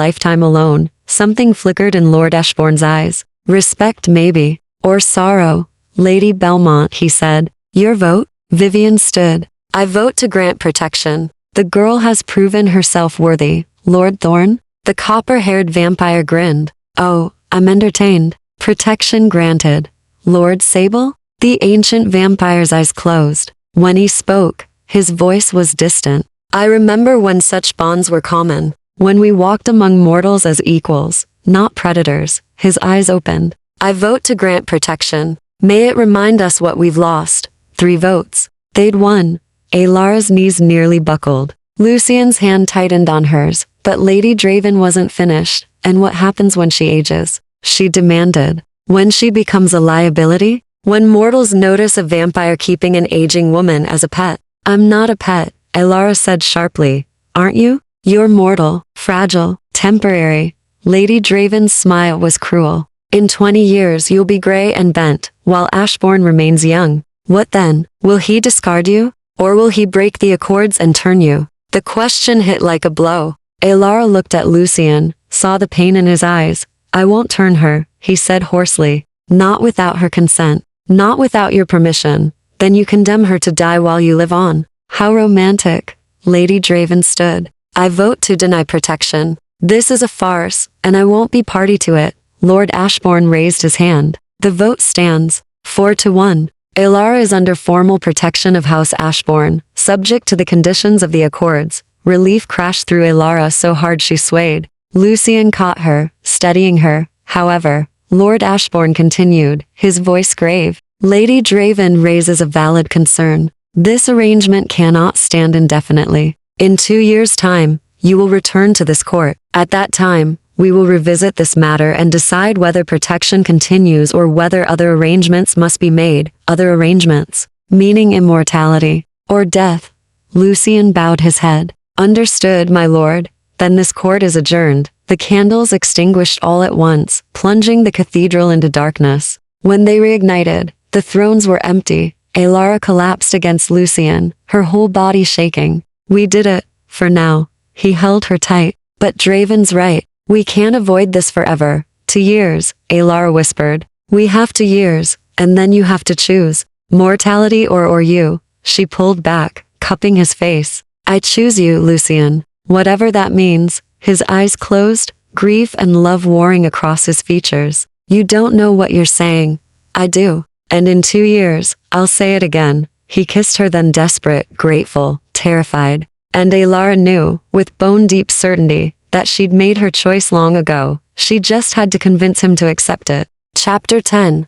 lifetime alone. Something flickered in Lord Ashbourne's eyes. Respect maybe, or sorrow. Lady Belmont, he said. Your vote? Vivian stood. I vote to grant protection. The girl has proven herself worthy. Lord Thorne? The copper-haired vampire grinned. Oh, I'm entertained. Protection granted. Lord Sable? The ancient vampire's eyes closed. When he spoke, his voice was distant. I remember when such bonds were common, when we walked among mortals as equals, not predators. His eyes opened. I vote to grant protection. May it remind us what we've lost. 3 votes. They'd won. Alara's knees nearly buckled. Lucian's hand tightened on hers, but Lady Draven wasn't finished. And what happens when she ages? She demanded. When she becomes a liability? When mortals notice a vampire keeping an aging woman as a pet? I'm not a pet, Alara said sharply. Aren't you? You're mortal, fragile, temporary. Lady Draven's smile was cruel. In 20 years you'll be gray and bent, while Ashbourne remains young. What then? Will he discard you? Or will he break the accords and turn you? The question hit like a blow. Alara looked at Lucian, saw the pain in his eyes. I won't turn her, he said hoarsely. Not without her consent. Not without your permission. Then you condemn her to die while you live on. How romantic. Lady Draven stood. I vote to deny protection. This is a farce, and I won't be party to it. Lord Ashbourne raised his hand. The vote stands. 4-1. Alara is under formal protection of House Ashbourne, subject to the conditions of the accords. Relief crashed through Alara so hard she swayed. Lucian caught her, steadying her. However, Lord Ashbourne continued, his voice grave. Lady Draven raises a valid concern. This arrangement cannot stand indefinitely. In 2 years' time, you will return to this court. At that time, we will revisit this matter and decide whether protection continues or whether other arrangements must be made. Other arrangements, meaning immortality, or death. Lucian bowed his head. Understood, my lord. Then this court is adjourned. The candles extinguished all at once, plunging the cathedral into darkness. When they reignited, the thrones were empty. Alara collapsed against Lucian, her whole body shaking. We did it, for now. He held her tight. But Draven's right. We can't avoid this forever. 2 years, Alara whispered. We have 2 years, and then you have to choose. Mortality or you. She pulled back, cupping his face. I choose you, Lucian. Whatever that means. His eyes closed, grief and love warring across his features. You don't know what you're saying. I do. And in 2 years, I'll say it again. He kissed her then desperate, grateful, terrified. And Alara knew, with bone-deep certainty, that she'd made her choice long ago. She just had to convince him to accept it. Chapter 10.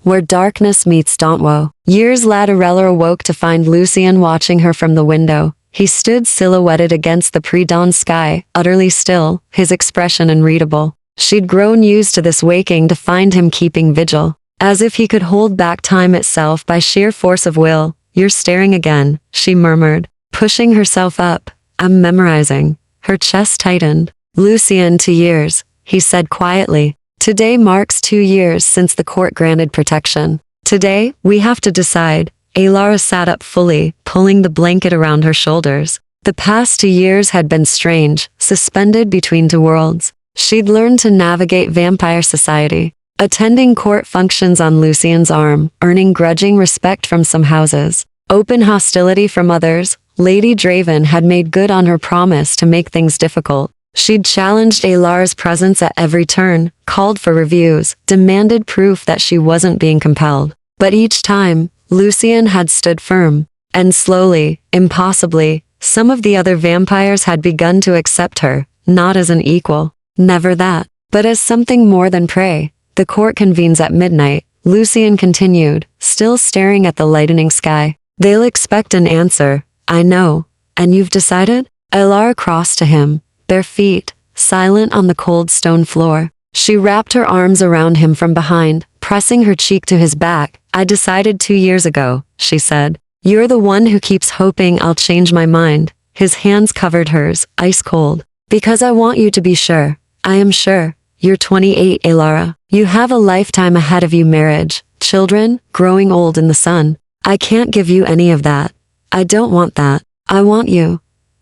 Where darkness meets Dauntwoe. Years later, Rella awoke to find Lucian watching her from the window. He stood silhouetted against the pre-dawn sky, utterly still, his expression unreadable. She'd grown used to this waking to find him keeping vigil, as if he could hold back time itself by sheer force of will. You're staring again, she murmured, pushing herself up. I'm memorizing. Her chest tightened. Lucian, 2 years, he said quietly. Today marks 2 years since the court granted protection. Today, we have to decide. Alara sat up fully, pulling the blanket around her shoulders. The past 2 years had been strange, suspended between two worlds. She'd learned to navigate vampire society, attending court functions on Lucien's arm, earning grudging respect from some houses, open hostility from others. Lady Draven had made good on her promise to make things difficult. She'd challenged Alar's presence at every turn, called for reviews, demanded proof that she wasn't being compelled. But each time, Lucien had stood firm. And slowly, impossibly, some of the other vampires had begun to accept her, not as an equal, never that, but as something more than prey. The court convenes at midnight, Lucien continued, still staring at the lightening sky. They'll expect an answer, I know. And you've decided? Alar crossed to him, bare feet, silent on the cold stone floor. She wrapped her arms around him from behind, pressing her cheek to his back. I decided 2 years ago, she said. You're the one who keeps hoping I'll change my mind. His hands covered hers, ice cold. Because I want you to be sure. I am sure. You're 28, Alara. You have a lifetime ahead of you, marriage, children, growing old in the sun. I can't give you any of that. I don't want that. I want you.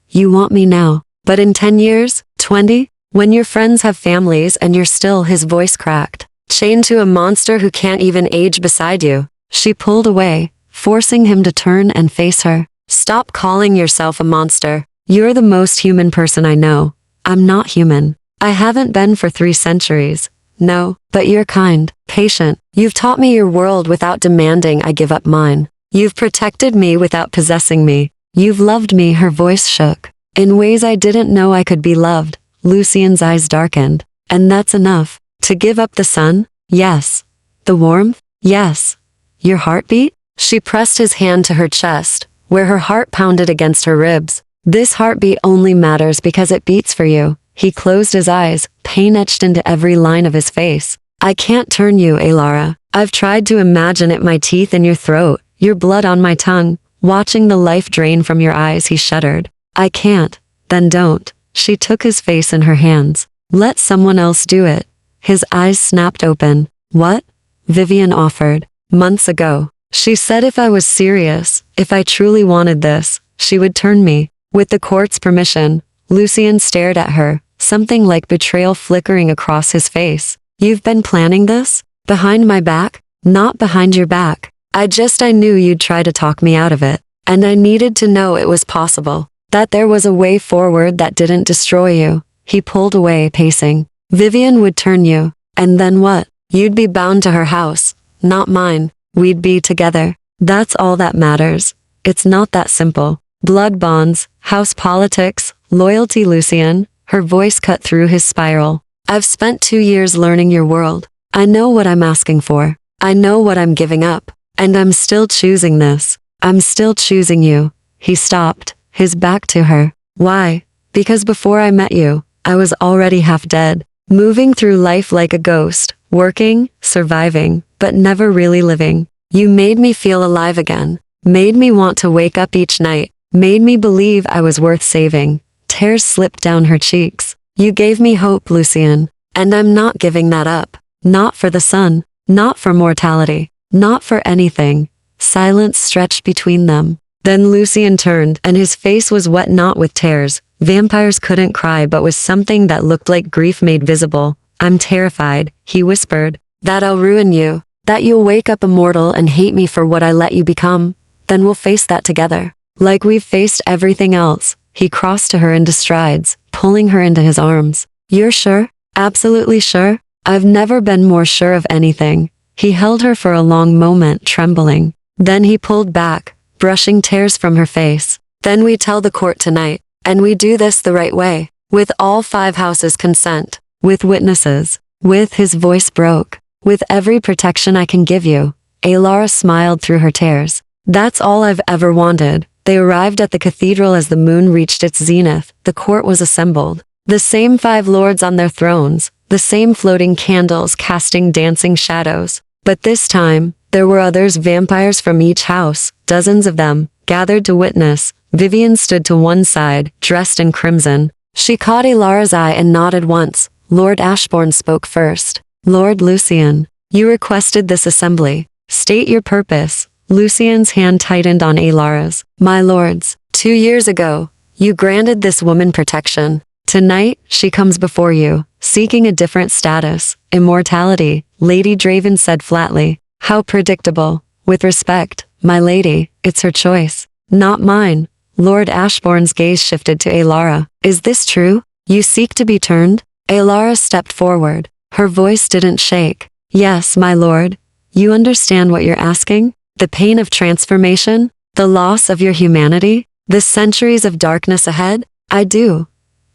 You want me now. But in 10 years, 20, when your friends have families and you're still, his voice cracked, chained to a monster who can't even age beside you. She pulled away, forcing him to turn and face her. Stop calling yourself a monster. You're the most human person I know. I'm not human. I haven't been for 3 centuries. No, but you're kind, patient. You've taught me your world without demanding I give up mine. You've protected me without possessing me. You've loved me, her voice shook. In ways I didn't know I could be loved. Lucien's eyes darkened. And that's enough. To give up the sun? Yes. The warmth? Yes. Your heartbeat? She pressed his hand to her chest, where her heart pounded against her ribs. This heartbeat only matters because it beats for you. He closed his eyes, pain etched into every line of his face. I can't turn you, Alara. I've tried to imagine it, my teeth in your throat, your blood on my tongue. Watching the life drain from your eyes, he shuddered. I can't. Then don't. She took his face in her hands. Let someone else do it. His eyes snapped open. What? Vivian offered. Months ago. She said if I was serious, if I truly wanted this, she would turn me. With the court's permission, Lucien stared at her, something like betrayal flickering across his face. You've been planning this? Behind my back? Not behind your back. I knew you'd try to talk me out of it. And I needed to know it was possible. That there was a way forward that didn't destroy you. He pulled away, pacing. Vivian would turn you. And then what? You'd be bound to her house. Not mine. We'd be together. That's all that matters. It's not that simple. Blood bonds, house politics, loyalty, Lucien. Her voice cut through his spiral. I've spent 2 years learning your world. I know what I'm asking for. I know what I'm giving up. And I'm still choosing this. I'm still choosing you. He stopped, his back to her. Why? Because before I met you, I was already half dead, moving through life like a ghost, working, surviving, but never really living. You made me feel alive again, made me want to wake up each night, made me believe I was worth saving. Tears slipped down her cheeks. You gave me hope, Lucien, and I'm not giving that up. Not for the sun, not for mortality, not for anything. Silence stretched between them. Then Lucien turned, and his face was wet, not with tears. Vampires couldn't cry, but with something that looked like grief made visible. I'm terrified, he whispered, that I'll ruin you, that you'll wake up immortal and hate me for what I let you become. Then we'll face that together. Like we've faced everything else. He crossed to her into strides, pulling her into his arms. You're sure? Absolutely sure? I've never been more sure of anything. He held her for a long moment, trembling. Then he pulled back, brushing tears from her face. Then we tell the court tonight, and we do this the right way, with all 5 houses' consent, with witnesses, with, his voice broke, with every protection I can give you. Alara smiled through her tears. That's all I've ever wanted. They arrived at the cathedral as the moon reached its zenith. The court was assembled. The same 5 lords on their thrones, the same floating candles casting dancing shadows. But this time, there were others, vampires from each house, dozens of them, gathered to witness. Vivian stood to one side, dressed in crimson. She caught Alara's eye and nodded once. Lord Ashbourne spoke first. Lord Lucien, you requested this assembly. State your purpose. Lucien's hand tightened on Alara's. My lords, 2 years ago, You granted this woman protection. Tonight, she comes before you, seeking a different status, immortality, Lady Draven said flatly. How predictable. With respect, my lady, it's her choice, not mine. Lord Ashbourne's gaze shifted to Alara. Is this true? You seek to be turned? Alara stepped forward. Her voice didn't shake. Yes, my lord. You understand what you're asking? The pain of transformation? The loss of your humanity? The centuries of darkness ahead? I do.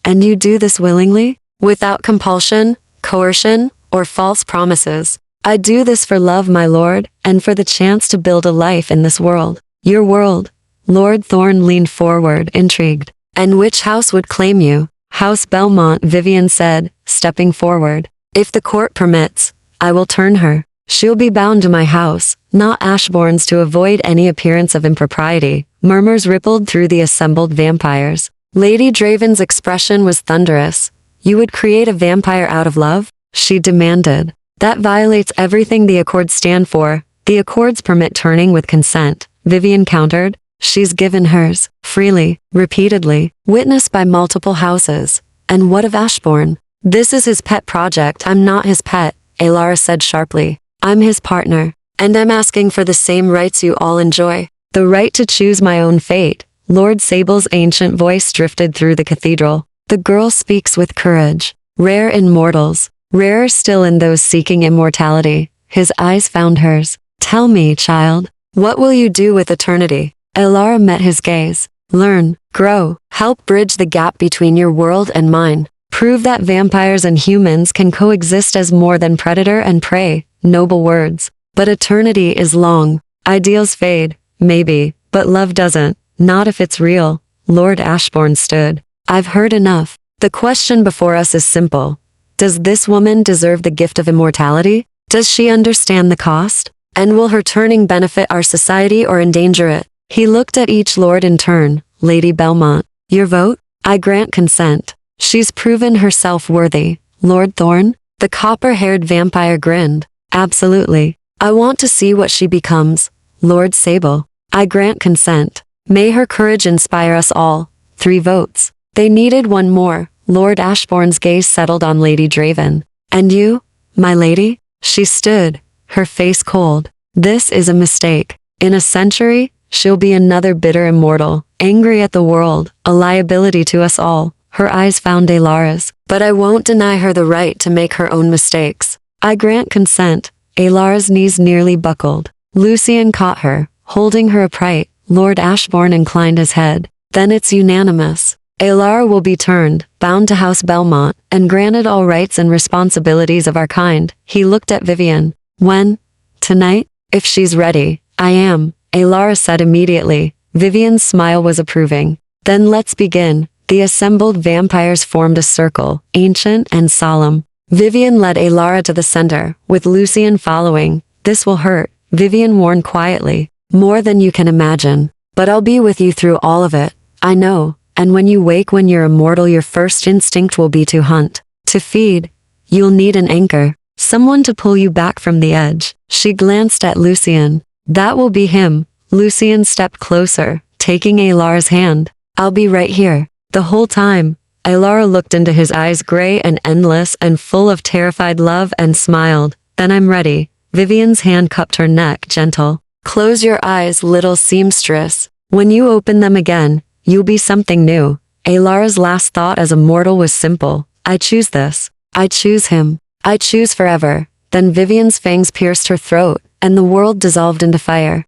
And you do this willingly? Without compulsion, coercion, or false promises. I do this for love, my lord, and for the chance to build a life in this world. Your world. Lord Thorne leaned forward, intrigued. And which house would claim you? House Belmont, Vivian said, stepping forward. If the court permits, I will turn her. She'll be bound to my house, not Ashbourne's, to avoid any appearance of impropriety. Murmurs rippled through the assembled vampires. Lady Draven's expression was thunderous. You would create a vampire out of love? She demanded. That violates everything the Accords stand for. The Accords permit turning with consent, Vivian countered. She's given hers, freely, repeatedly, witnessed by multiple houses. And what of Ashbourne? This is his pet project. I'm not his pet, Alara said sharply. I'm his partner, and I'm asking for the same rights you all enjoy. The right to choose my own fate. Lord Sable's ancient voice drifted through the cathedral. The girl speaks with courage, rare in mortals, rarer still in those seeking immortality. His eyes found hers. Tell me, child, what will you do with eternity? Alara met his gaze. Learn, grow, help bridge the gap between your world and mine. Prove that vampires and humans can coexist as more than predator and prey. Noble words. But eternity is long. Ideals fade, maybe, but love doesn't. Not if it's real. Lord Ashbourne stood. I've heard enough. The question before us is simple. Does this woman deserve the gift of immortality? Does she understand the cost? And will her turning benefit our society or endanger it? He looked at each lord in turn. Lady Belmont. Your vote? I grant consent. She's proven herself worthy. Lord Thorne? The copper-haired vampire grinned. Absolutely. I want to see what she becomes. Lord Sable. I grant consent. May her courage inspire us all. 3 votes. They needed one more. Lord Ashbourne's gaze settled on Lady Draven. And you, my lady? She stood, her face cold. This is a mistake. In a century, she'll be another bitter immortal, angry at the world, a liability to us all. Her eyes found Alara's. But I won't deny her the right to make her own mistakes. I grant consent. Alara's knees nearly buckled. Lucian caught her, holding her upright. Lord Ashbourne inclined his head. Then it's unanimous. Alara will be turned, bound to House Belmont, and granted all rights and responsibilities of our kind. He looked at Vivian. When? Tonight? If she's ready. I am, Alara said immediately. Vivian's smile was approving. Then let's begin. The assembled vampires formed a circle, ancient and solemn. Vivian led Alara to the center, with Lucian following. This will hurt, Vivian warned quietly. More than you can imagine. But I'll be with you through all of it. I know. And when you wake, when you're immortal, your first instinct will be to hunt, to feed. You'll need an anchor, someone to pull you back from the edge. She glanced at Lucian. That will be him. Lucian stepped closer, taking Alara's hand. I'll be right here. The whole time. Alara looked into his eyes, gray and endless and full of terrified love, and smiled. Then I'm ready. Vivian's hand cupped her neck, gentle. Close your eyes, little seamstress. When you open them again, you'll be something new. Alara's last thought as a mortal was simple. I choose this. I choose him. I choose forever. Then Vivian's fangs pierced her throat, and the world dissolved into fire.